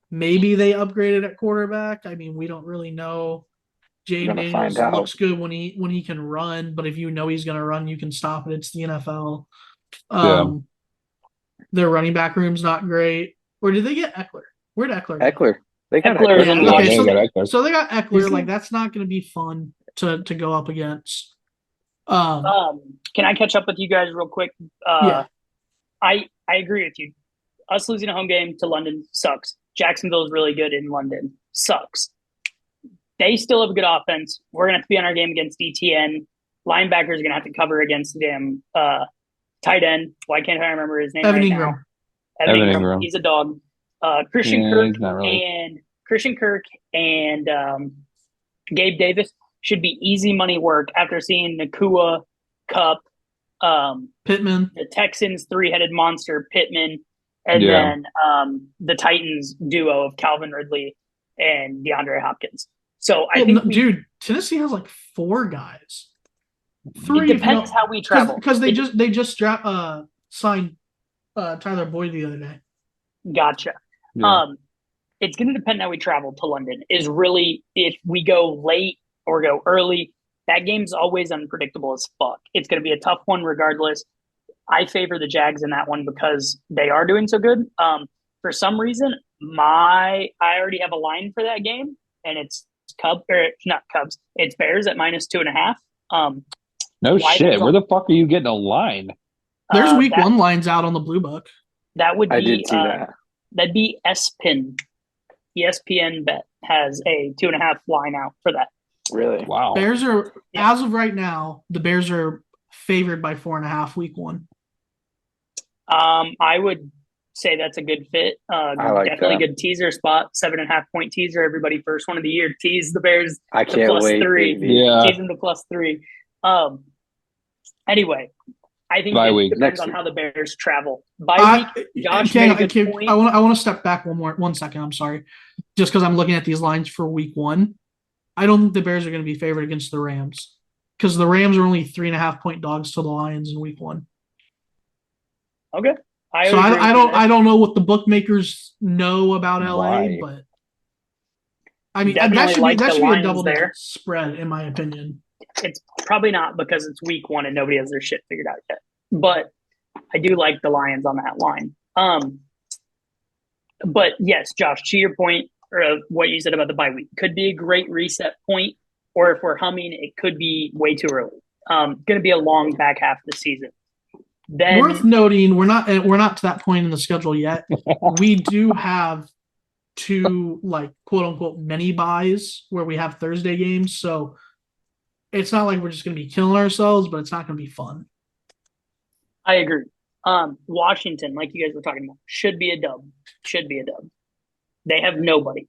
Maybe they upgraded at quarterback. I mean, we don't really know. Jaden Gonna Daniels find out. looks good when he can run, but if you know he's gonna run, you can stop it. It's the NFL. Their running back room's not great. Or did they get Eckler? Where'd Eckler go? Eckler. They got Eckler. Eckler. Yeah, okay, they so, got Eckler. so they got Eckler. He's- Like, that's not going to be fun to go up against. Can I catch up with you guys real quick? Yeah. I agree with you. Us losing a home game to London sucks. Jacksonville is really good in London. Sucks. They still have a good offense. We're going to have to be on our game against ETN. Linebackers are going to have to cover against the damn tight end. Why can't I remember his name Evan right Ingram. now? Evan Ingram. Ingram. He's a dog. Christian Yeah, Kirk he's not really. and Gabe Davis should be easy money work after seeing Nakua, Cup, Pittman. the Texans' 3-headed monster, Pittman, and Yeah. then the Titans duo of Calvin Ridley and DeAndre Hopkins. So I think Dude, Tennessee has like 4 guys. it 3 if you depends don't- how we travel. because they just signed Tyler Boyd the other day. Gotcha. Yeah. It's going to depend how we travel to London. Is really if we go late or go early. That game's always unpredictable as fuck. It's going to be a tough one regardless. I favor the Jags in that one because they are doing so good. For some reason, I already have a line for that game, and it's not Cubs. It's Bears at -2.5. No why shit. there's Where the fuck are you getting a line? There's week that- 1 lines out on the Blue Book. That would be I did see that. That'd be ESPN. ESPN Bet has a 2.5 line out for that. Really? Wow. Bears are, Yeah. as of right now, the Bears are favored by 4.5 week 1. I would say that's a good fit. I like Definitely that. good teaser spot. 7.5 point teaser. Everybody first one of the year. Tease the Bears. I The can't plus wait. 3. baby. Yeah. Tease them to +3. Anyway, I think Bye it week. depends Next on week. how the Bears travel. Bye week. Josh made a good point. I want to step back one second. I'm sorry, just because I'm looking at these lines for week 1. I don't think the Bears are going to be favored against the Rams because the Rams are only 3.5 point dogs to the Lions in week 1. Okay. So I don't know what the bookmakers know about LA, Why? but I mean, Definitely that the should be a lines double-digit there. spread, in my opinion. It's probably not because it's week 1 and nobody has their shit figured out yet. But I do like the Lions on that line. But yes, Josh, to your point, or what you said about the bye week, could be a great reset point, or if we're humming, it could be way too early. Going to be a long back half of the season. Then Worth noting, we're not to that point in the schedule yet. We do have 2 like quote unquote mini buys where we have Thursday games, so it's not like we're just going to be killing ourselves, but it's not going to be fun. I agree. Washington, like you guys were talking about, should be a dub. They have nobody.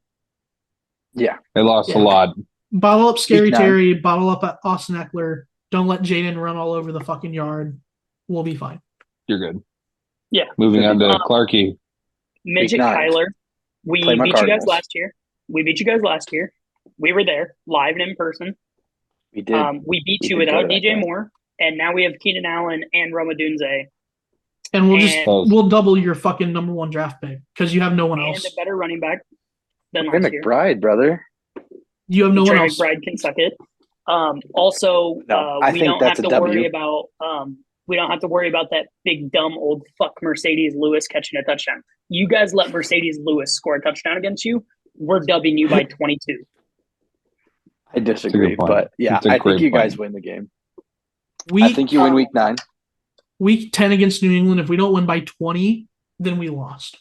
Yeah. They lost Yeah. a lot. Bottle up Scary Week 9. Terry, bottle up at Austin Eckler. Don't let Jaden run all over the fucking yard. We'll be fine. You're good. Yeah. Moving on to Um, Clarky. Midget Week 9. Kyler, we Play my beat you guys Cardinals. last year. We were there, live and in person. We did. We beat We you did go without to that DJ game. Moore, and now we have Keenan Allen and Roma Dunze And And- we'll double your fucking number 1 draft pick because you have no one and else. a better running back than Trey last year. McBride, brother. You have no one Trey else. McBride can suck it. Also, No, I we think don't that's have a to W. worry about that big dumb old fuck Mercedes Lewis catching a touchdown. You guys let Mercedes Lewis score a touchdown against you, we're dubbing you by 22. I disagree, point. but yeah, It's a I think great you guys point. win the game. I Week think you win week 9. week 10 against New England. If we don't win by 20, then we lost.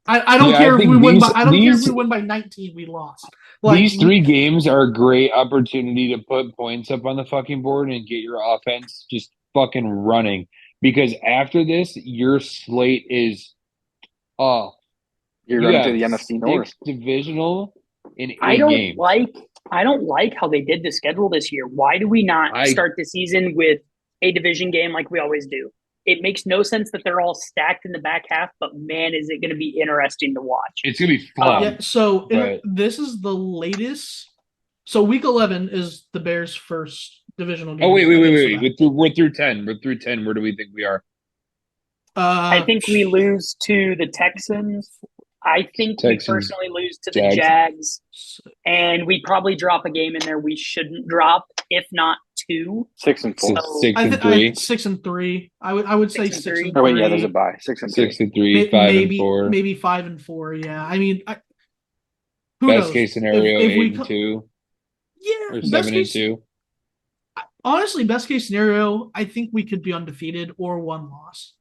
I don't Yeah, care I if think we win by. these- I don't care if these- we win by 19. We lost. Like, These 3 games are a great opportunity to put points up on the fucking board and get your offense just fucking running. Because after this, your slate is You're you running have to the NFC North. 6 divisional in 8 I don't games. like how they did the schedule this year. Why do we not start the season with a division game like we always do? It makes no sense that they're all stacked in the back half, but man, is it going to be interesting to watch. It's gonna be fun. yeah. So but- this is the latest. So week 11 is the Bears' first divisional game. Oh wait. against the We're through 10. We're through 10. Where do we think we are? I think we lose to the Texans. I think Texans, we personally lose to the Jags. Jags. And we probably drop a game in there we shouldn't drop, if not 2. 6 and 4. So- 6 and 3. 6 and 3. I would say 6 and 6 3. and Or 3. wait, yeah, there's a bye. 6 and 3. 6 and 3, 5 maybe, and 4. maybe 5 and 4. Yeah, I mean, who Best knows? case scenario, If we 8 and 2 Yeah, or best 7 and case, 2. honestly, best case scenario, I think we could be undefeated or 1 loss.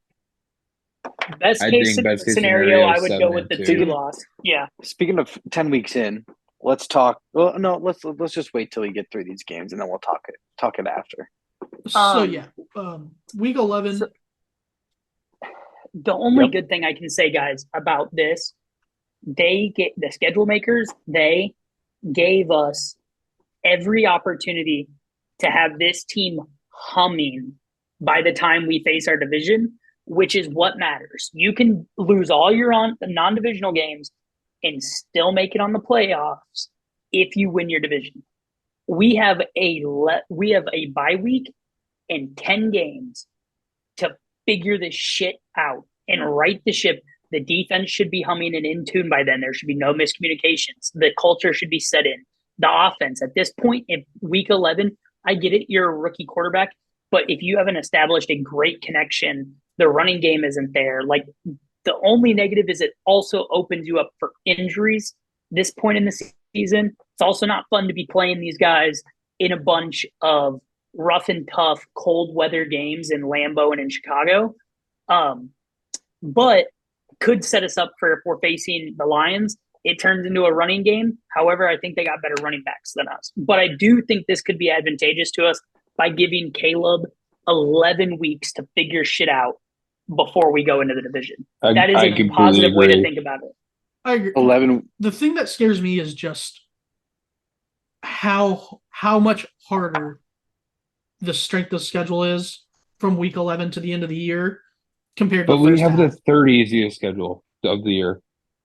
Best I case think best case scenario, scenario I is would 7 go with the and 2 2. loss. Yeah. Speaking of 10 weeks in, let's talk. Well, no, let's just wait till we get through these games and then we'll talk it after. So yeah, week 11. The only Yep. good thing I can say, guys, about this, they get the schedule makers, they gave us every opportunity to have this team humming by the time we face our division, which is what matters. You can lose all your non-divisional games and still make it on the playoffs if you win your division. We have a bye week and 10 games to figure this shit out and right the ship. The defense should be humming and in tune by then. There should be no miscommunications. The culture should be set in. The offense at this point in week 11, I get it. You're a rookie quarterback, but if you haven't established a great connection, the running game isn't there. Like, the only negative is it also opens you up for injuries this point in the season. It's also not fun to be playing these guys in a bunch of rough and tough cold weather games in Lambeau and in Chicago. But could set us up for, if we're facing the Lions, it turns into a running game. However, I think they got better running backs than us. But I do think this could be advantageous to us by giving Caleb 11 weeks to figure shit out before we go into the division. That is a positive way to think about it. I agree. 11. The thing that scares me is just how much harder the strength of schedule is from week 11 to the end of the year compared to But the we first have half. the 3rd easiest schedule of the year.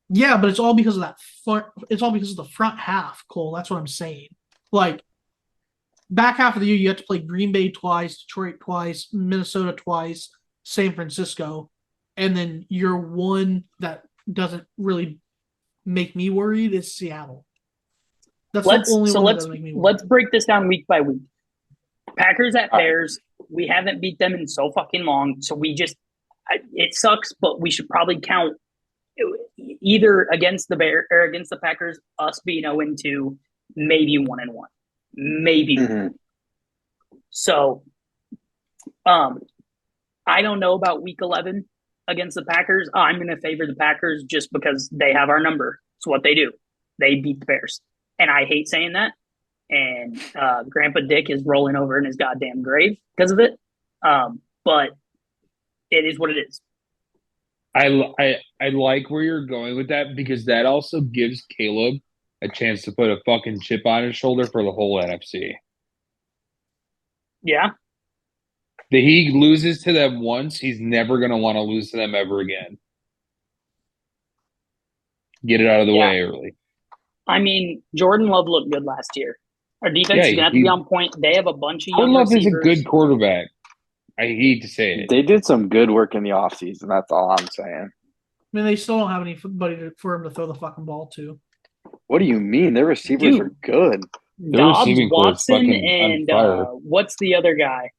Yeah, but it's all because of that it's all because of the front half, Cole. That's what I'm saying. Like, back half of the year, you have to play Green Bay twice, Detroit twice, Minnesota twice, San Francisco, and then you're one that doesn't really make me worried is Seattle. That's the only one that doesn't make me worried. Let's break this down week by week. Packers at Bears. We haven't beat them in so fucking long, so it sucks, but we should probably count either against the Bears or against the Packers, us being 0-2, maybe 1-1, maybe. So, I don't know about week 11 against the Packers. I'm going to favor the Packers just because they have our number. It's what they do. They beat the Bears, and I hate saying that. And Grandpa Dick is rolling over in his goddamn grave because of it. But it is what it is. I like where you're going with that because that also gives Caleb a chance to put a fucking chip on his shoulder for the whole NFC. Yeah. If he loses to them once, he's never going to want to lose to them ever again. Get it out of the way early. I mean, Jordan Love looked good last year. Our defense is going to have to be on point. They have a bunch of young Love receivers. is a good quarterback. I hate to say it. They did some good work in the offseason. That's all I'm saying. I mean, they still don't have anybody for him to throw the fucking ball to. What do you mean? Their receivers are good. Dobbs, Watson, and what's the other guy?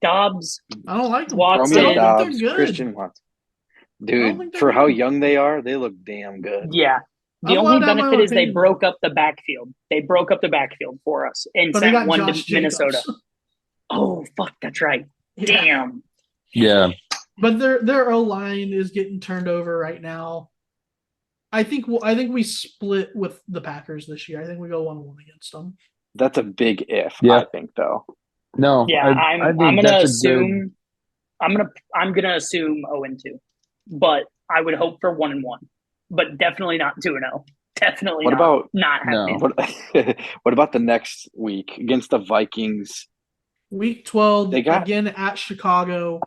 Dobbs. I don't like them. Watson. Dobbs, Christian Watson. Dude, for how young they are, they look damn good. Yeah. The only benefit is they broke up the backfield. They broke up the backfield for us and sent one to Minnesota. Oh, fuck, that's right. Damn. Yeah. But their O-line is getting turned over right now. I think we split with the Packers this year. I think we go 1-1 against them. That's a big if, I think, though. No. Yeah, I'm gonna assume I'm gonna assume 0-2. But I would hope for 1-1. But definitely not 2-0. Definitely not happening. What about the next week against the Vikings? Week 12, again at Chicago.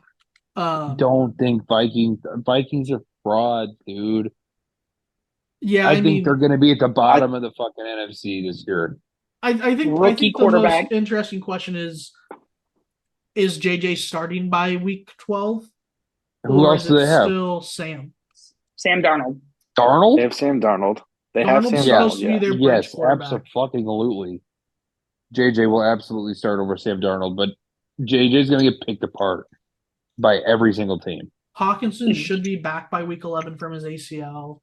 Don't think Vikings are fraud, dude. Yeah, I think they're going to be at the bottom of the fucking NFC this year. I think the most interesting question is JJ starting by week 12? Who else do they have? Still Sam Darnold. Darnold? They have Sam Darnold. They have Sam Darnold. Yes, absolutely. JJ will absolutely start over Sam Darnold, but JJ's going to get picked apart by every single team. Hawkinson should be back by week 11 from his ACL.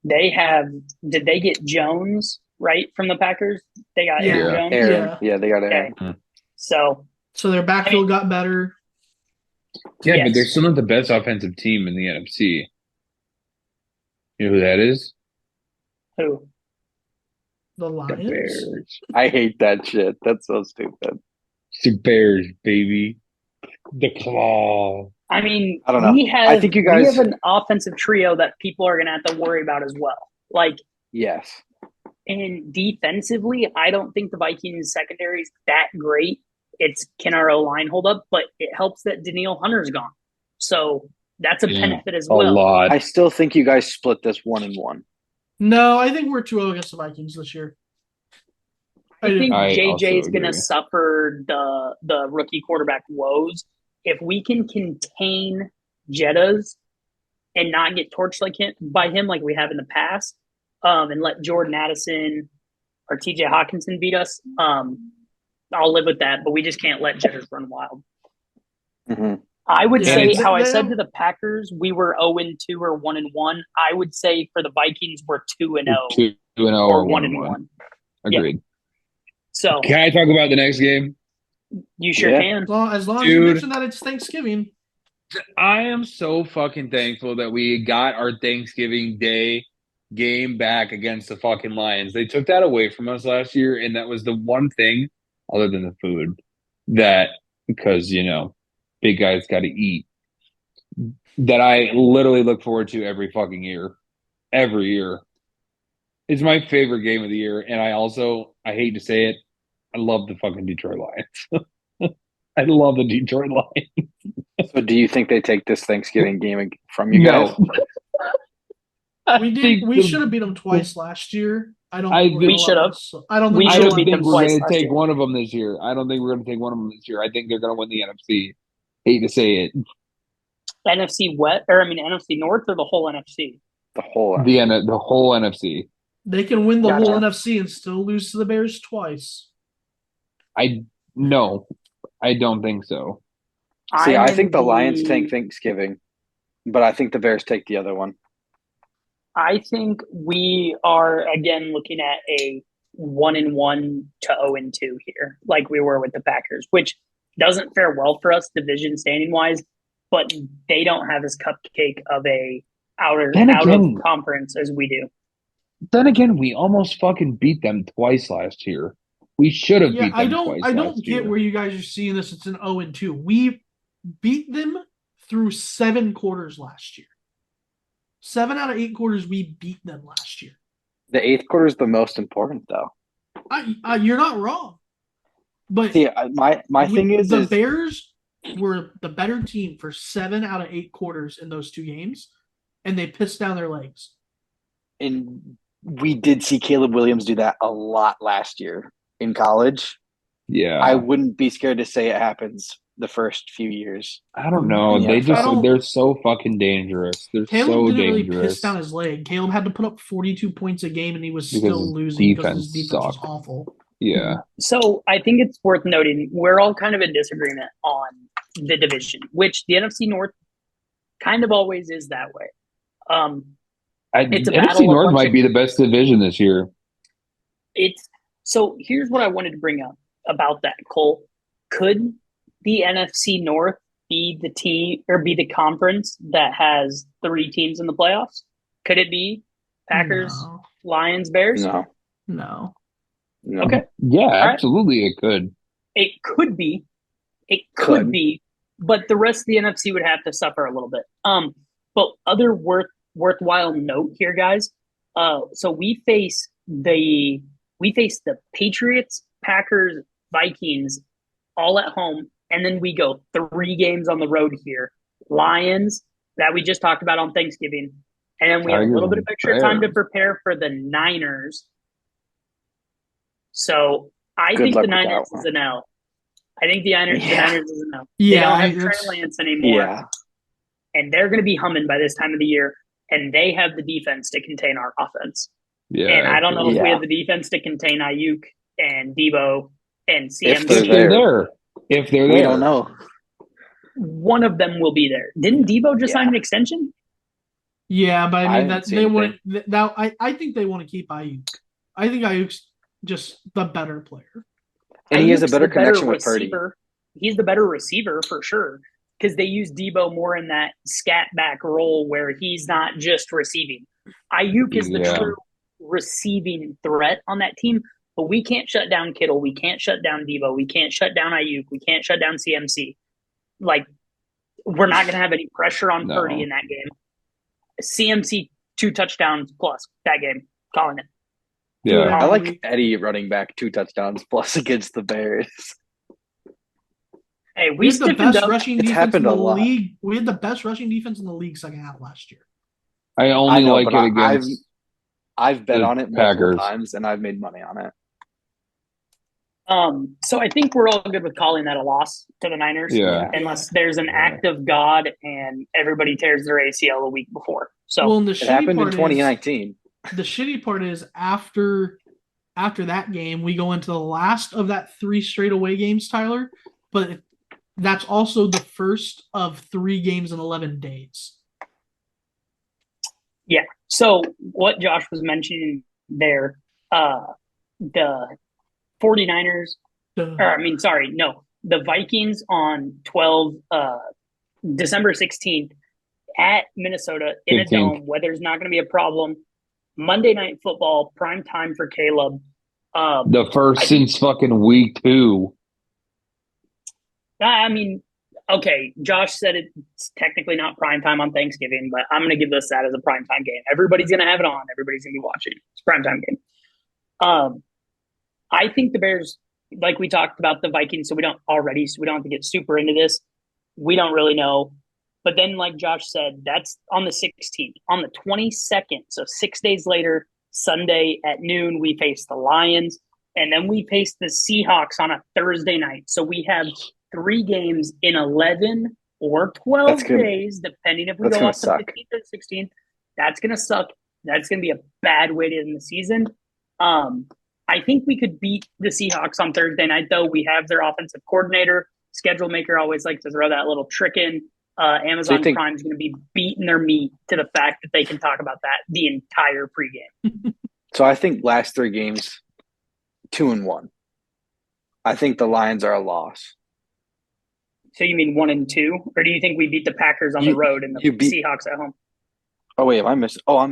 Did they get Jones right from the Packers? They got Aaron Jones. Yeah, they got Aaron. Okay. So their backfield got better. Yeah, but they're still not the best offensive team in the NFC. You know who that is? Who? The Lions? The Bears. I hate that shit. That's so stupid. The Bears, baby. The Claw. I mean, I don't know. we have an offensive trio that people are going to have to worry about as well. Yes. And defensively, I don't think the Vikings secondary is that great. Can our O-line hold up? But it helps that Danielle Hunter's gone. So that's a benefit as well. A lot. I still think you guys split this 1-1. No, I think we're 2-0 against the Vikings this year. I think JJ is going to suffer the rookie quarterback woes. If we can contain Jettas and not get torched by him like we have in the past, and let Jordan Addison or TJ Hawkinson beat us, I'll live with that. But we just can't let Jettas run wild. Mm-hmm. I would say how I said to the Packers, we were 0-2 or 1-1. I would say for the Vikings, we're 2-0, 2-0 or 1-1. Agreed. Yeah. So can I talk about the next game? You sure can. Well, as long as you mention that it's Thanksgiving. I am so fucking thankful that we got our Thanksgiving Day game back against the fucking Lions. They took that away from us last year, and that was the one thing, other than the food, because, big guys got to eat, that I literally look forward to every fucking year. Every year. It's my favorite game of the year, and I hate to say it, I love the fucking Detroit Lions. I love the Detroit Lions. So do you think they take this Thanksgiving game from you guys? We should have beat them twice last year. We should have. I don't think we're going to take one of them this year. I don't think we're going to take one of them this year. I think they're going to win the NFC. Hate to say it. NFC North or the whole NFC? The whole The whole NFC. They can win the whole Gotcha. NFC and still lose to the Bears twice. No, I don't think so. See, I'm I in think the Lions the- tank Thanksgiving, but I think the Bears take the other one. I think we are again looking at a 1-1 to 0-2 here, like we were with the Packers, which doesn't fare well for us division standing wise, but they don't have as cupcake of a out of conference as we do. Then again, we almost fucking beat them twice last year. We should have Yeah, beat them twice I don't last get year. where you guys are seeing this. It's an 0-2. We beat them through 7 quarters last year. 7 out of 8 quarters, we beat them last year. The eighth quarter is the most important, though. You're not wrong. But See, my thing is the Bears were the better team for 7 out of 8 quarters in those 2 games, and they pissed down their legs. and we did see Caleb Williams do that a lot last year in college. Yeah. I wouldn't be scared to say it happens the first few years. I don't know. Yeah. They're so fucking dangerous. They're Caleb so didn't really dangerous. piss down his leg. Caleb had to put up 42 points a game, and he was Because still his losing because defense his defense was sucked. awful. Yeah. So I think it's worth noting we're all kind of in disagreement on the division, which the NFC North kind of always is that way. It's a battle NFC of North bunch might of- be the best division this year. So here's what I wanted to bring up about that, Cole. Could the NFC North be the team or be the conference that has 3 teams in the playoffs? Could it be Packers, No. Lions, Bears? No. Okay. Yeah, right. absolutely it could. It could be. It could be, but the rest of the NFC would have to suffer a little bit. But other worthwhile note here, guys. So we face the Patriots, Packers, Vikings all at home, and then we go 3 games on the road here. Lions that we just talked about on Thanksgiving, and then we have a little bit of extra time to prepare for the Niners. So I think the Niners is an L. I think the Niners is an L. They don't have Trey Lance anymore. Yeah. And they're going to be humming by this time of the year, and they have the defense to contain our offense. Yeah. And I don't know if we have the defense to contain Ayuk and Debo and CMC. If they're there. If they're We there. don't know. One of them will be there. Didn't Debo just sign an extension? Yeah, but I mean haven't seen they want now. I think they want to keep Ayuk. I think Ayuk's just the better player, And he has a Ayuk's better the connection with Purdy. receiver. He's the better receiver for sure because they use Debo more in that scat back role where he's not just receiving. Ayuk is the true receiving threat on that team, but we can't shut down Kittle. We can't shut down Debo. We can't shut down Ayuk. We can't shut down CMC. Like, we're not going to have any pressure on Purdy in that game. CMC 2 touchdowns plus that game. Calling it. Yeah. I like Eddie running back 2 touchdowns plus against the Bears. Hey, we had the best rushing It's defense in happened the a lot. league. We had the best rushing defense in the league second half last year. I only know, like but it against I've bet the on it multiple Packers. times, and I've made money on it. So I think we're all good with calling that a loss to the Niners. Yeah. Unless there's an act of God and everybody tears their ACL a week before. So Well, and the It shitty happened in part 2019. the shitty part is after that game, we go into the last of that 3 straight away games, Tyler. But that's also the first of 3 games in 11 days. yeah. So what Josh was mentioning there, the 49ers, the Vikings on December 16th at Minnesota in a 15th. dome. Weather's not going to be a problem. Monday Night Football, prime time for Caleb. The first since fucking week 2. I mean, okay, Josh said it's technically not prime time on Thanksgiving, but I'm going to give this that as a prime time game. Everybody's going to have it on. Everybody's going to be watching. It's a prime time game. I think the Bears, like we talked about the Vikings, so we don't have to get super into this. We don't really know. But then, like Josh said, that's on the 16th. On the 22nd, so 6 days later, Sunday at noon, we face the Lions. And then we face the Seahawks on a Thursday night. So we have 3 games in 11 or 12 days, depending if we go off the 15th or 16th. That's going to suck. That's going to be a bad way to end the season. I think we could beat the Seahawks on Thursday night, though. We have their offensive coordinator. Schedule maker always likes to throw that little trick in. Amazon Prime is going to be beating their meat to the fact that they can talk about that the entire pregame. So I think last 3 games, 2-1. I think the Lions are a loss. So you mean 1-2, or do you think we beat the Packers on the road and the Seahawks at home? Oh wait, I'm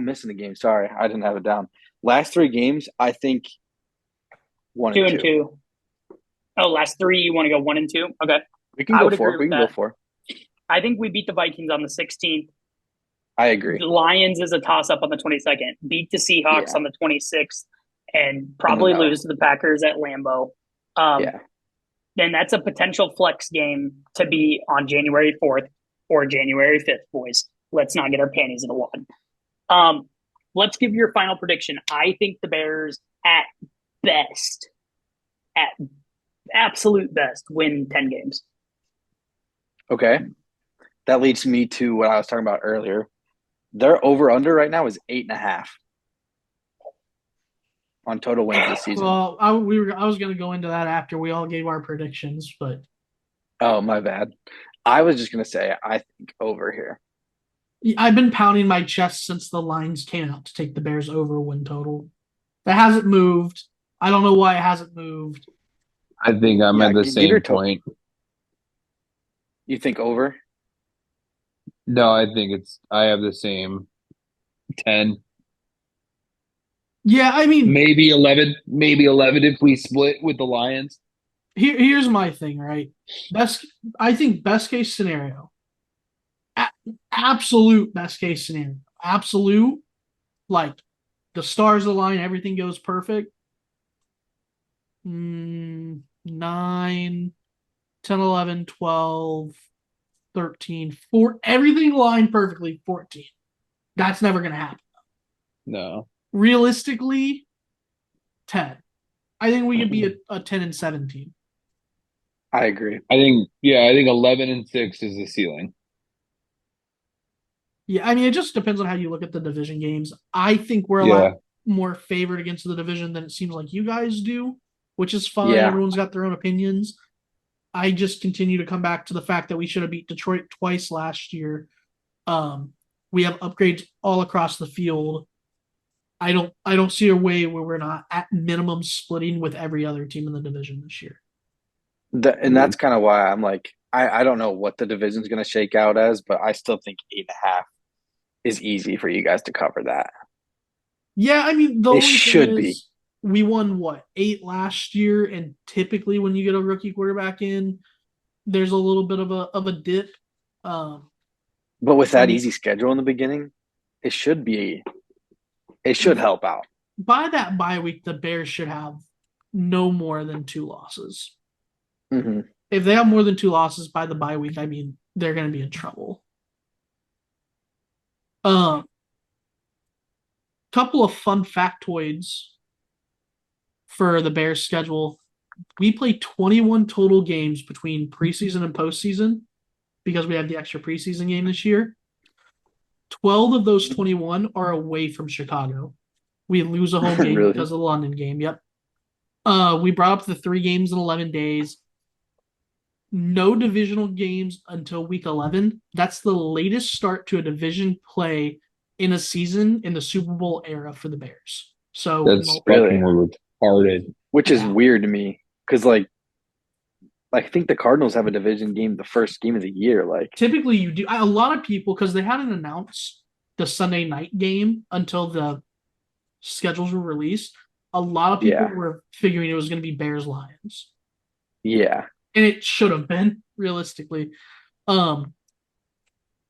missing the game. Sorry, I didn't have it down. Last 3 games, I think 2-2. Oh, last 3 you want to go 1-2? Okay, we can go for it. We can go for it. I think we beat the Vikings on the 16th. I agree. The Lions is a toss-up on the 22nd. Beat the Seahawks on the 26th, and probably lose to the Packers at Lambeau. Then that's a potential flex game to be on January 4th or January 5th, boys. Let's not get our panties in a wad. Let's give your final prediction. I think the Bears, at absolute best, win 10 games. Okay. That leads me to what I was talking about earlier. Their over-under right now is 8.5 on total wins this season. Well, I was going to go into that after we all gave our predictions, but oh, my bad. I was just going to say I think over here. I've been pounding my chest since the lines came out to take the Bears over win total. That hasn't moved. I don't know why it hasn't moved. I think I'm at the same point. You think over? No, I think I have the same 10. Yeah, I mean maybe 11 if we split with the Lions. Here's my thing, right? I think best case scenario. Absolute best case scenario. Absolute, like the stars align, everything goes perfect. 9, 10, 11, 12, 13, 4, everything aligned perfectly, 14. That's never going to happen. No. Realistically, 10. I think we could be a 10 and 17. I agree. I think 11-6 is the ceiling. Yeah, I mean, it just depends on how you look at the division games. I think we're a lot more favored against the division than it seems like you guys do, which is fine. Yeah. Everyone's got their own opinions. I just continue to come back to the fact that we should have beat Detroit twice last year. We have upgrades all across the field. I don't see a way where we're not at minimum splitting with every other team in the division this year. And that's kind of why I'm like, I don't know what the division's going to shake out as, but I still think 8.5 is easy for you guys to cover that. Yeah, I mean, the only thing is, we won 8 last year, and typically when you get a rookie quarterback in, there's a little bit of a dip. But with that easy schedule in the beginning, it should help out. By that bye week, the Bears should have no more than 2 losses. Mm-hmm. If they have more than 2 losses by the bye week, I mean, they're going to be in trouble. Couple of fun factoids for the Bears schedule. We play 21 total games between preseason and postseason because we have the extra preseason game this year. 12 of those 21 are away from Chicago. We lose a home game really? Because of the London game. Yep. We brought up the 3 games in 11 days. No divisional games until week 11. That's the latest start to a division play in a season in the Super Bowl era for the Bears. So that's fucking retarded. Which is weird to me because, I think the Cardinals have a division game the first game of the year. Typically, you do. A lot of people, because they hadn't announced the Sunday night game until the schedules were released. A lot of people were figuring it was going to be Bears Lions. Yeah. And it should have been, realistically. The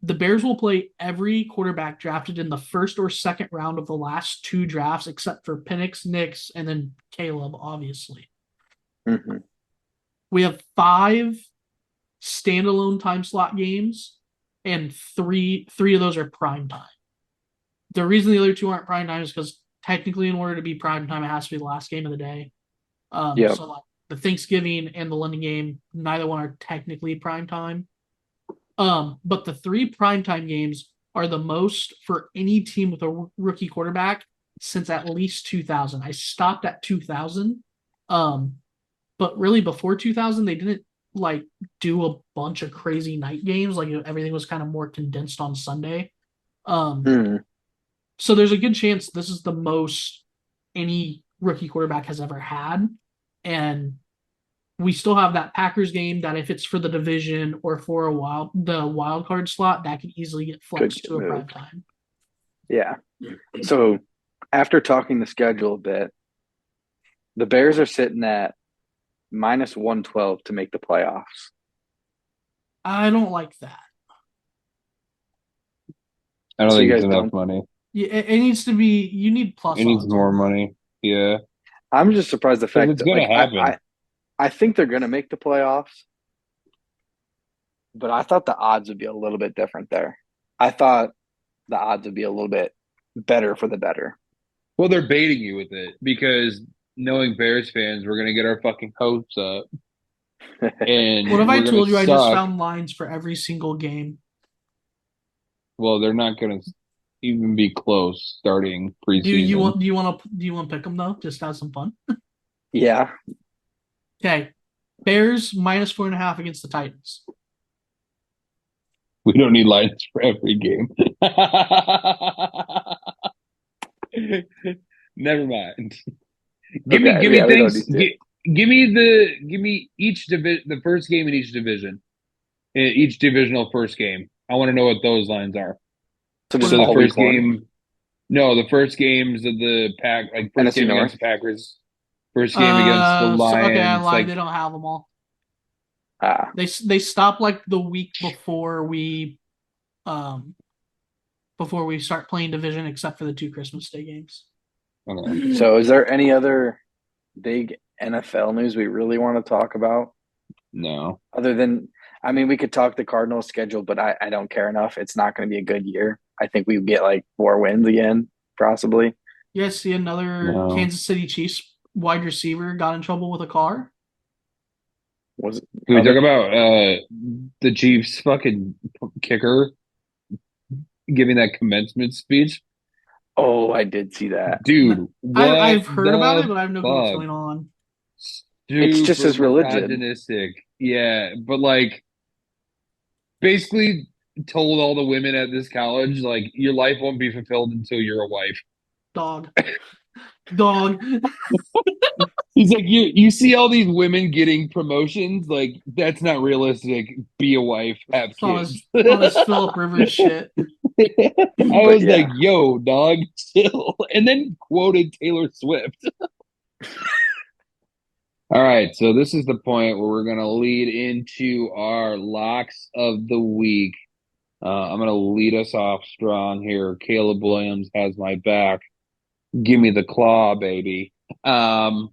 Bears will play every quarterback drafted in the first or second round of the last 2 drafts, except for Penix, Nix, and then Caleb, obviously. Mm-hmm. We have 5 standalone time slot games, and three of those are prime time. The reason the other 2 aren't prime time is because technically, in order to be prime time, it has to be the last game of the day. So the Thanksgiving and the London game, neither one are technically prime time. But the 3 primetime games are the most for any team with a rookie quarterback since at least 2000. I stopped at 2000. But really before 2000, they didn't like do a bunch of crazy night games. Like everything was kind of more condensed on Sunday. So there's a good chance this is the most any rookie quarterback has ever had. And we still have that Packers game that if it's for the division or for the wild card slot, that could easily get flexed to a prime time. Yeah. So after talking the schedule a bit, the Bears are sitting at minus 112 to make the playoffs. I don't like that. I don't So think you it's guys enough don't? money. Yeah, it needs to be. You need plus. It needs odds more on that. money. Yeah. I'm just surprised the fact it's that gonna happen. I think they're going to make the playoffs, but I thought the odds would be a little bit different there. I thought the odds would be a little bit better for the better. Well, they're baiting you with it because knowing Bears fans, we're gonna get our fucking hopes up, and What if I we're gonna told you I just suck. found lines for every single game? Well, they're not gonna even be close starting preseason. Do you want to pick them though? Just have some fun. Yeah. Okay, Bears minus 4.5 against the Titans. We don't need lines for every game. Never mind. Give me things. Give me the first game in each division, each divisional first game. I want to know what those lines are. So just the all first week long? game. No, the first games of the pack, like first NFC game North? against the Packers, first game against the Lions. Okay, I lied. Like, They don't have them all. Ah, They stop like the week before we start playing division, except for the 2 Christmas Day games. okay. so is there any other big NFL news we really want to talk about? No. Other than, I mean, we could talk the Cardinals schedule, but I don't care enough. It's not going to be a good year. I think we get like 4 wins again, possibly. You guys see another No. Kansas City Chiefs wide receiver got in trouble with a car? Was it? Can we talk about the Chiefs fucking kicker giving that commencement speech? Oh, I did see that. Dude, what I've heard about it, the but I have no clue what's fuck? going on. It's just his Super religion. misogynistic. Yeah, but like basically told all the women at this college, like, your life won't be fulfilled until you're a wife. Dog. He's like, you see all these women getting promotions, like, that's not realistic. Be a wife, have kids. on his Philip Rivers shit. I was yeah. like, yo, dog, chill. And then quoted Taylor Swift. All right, so this is the point where we're going to lead into our locks of the week. I'm going to lead us off strong here. Caleb Williams has my back. Give me the claw, baby. I'm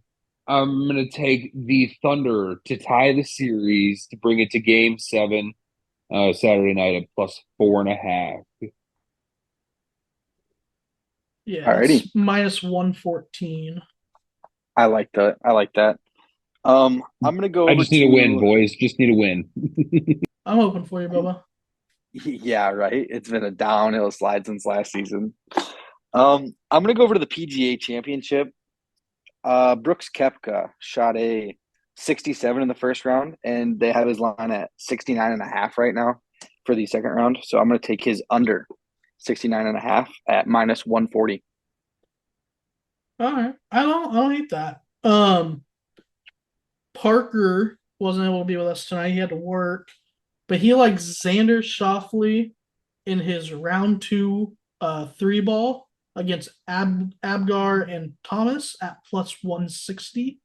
going to take the Thunder to tie the series to bring it to Game 7 Saturday night at plus 4.5. Yeah, Alrighty. it's minus 114. I like that. I'm gonna go. I just need a win, boys. Just need a win. I'm hoping for you, Bubba. Yeah, right. It's been a downhill slide since last season. I'm gonna go over to the PGA Championship. Brooks Koepka shot a 67 in the first round, and they have his line at 69.5 right now for the second round. So I'm gonna take his under 69.5 at minus 140. All right, I don't hate that. Parker wasn't able to be with us tonight. He had to work, but he likes Xander Schauffele in his round 2 3 ball against Abgar and Thomas at plus 160.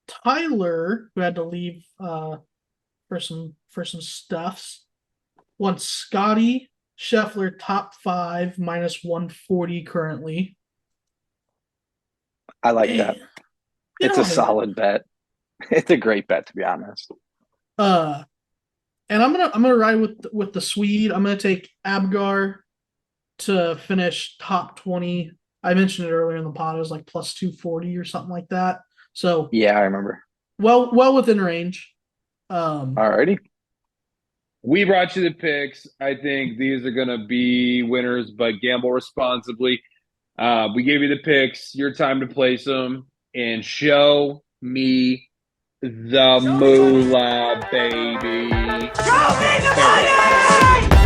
Tyler, who had to leave for some stuffs, wants Scotty Scheffler top 5 minus 140 currently. I like that. It's a solid bet. It's a great bet, to be honest. And I'm gonna ride with the Swede. I'm gonna take Abgar to finish top 20. I mentioned it earlier in the pod. It was like plus 240 or something like that. So yeah, I remember. Well within range. Alrighty. We brought you the picks. I think these are going to be winners, but gamble responsibly. We gave you the picks. Your time to place them and show me the moolah, baby. Show me the money!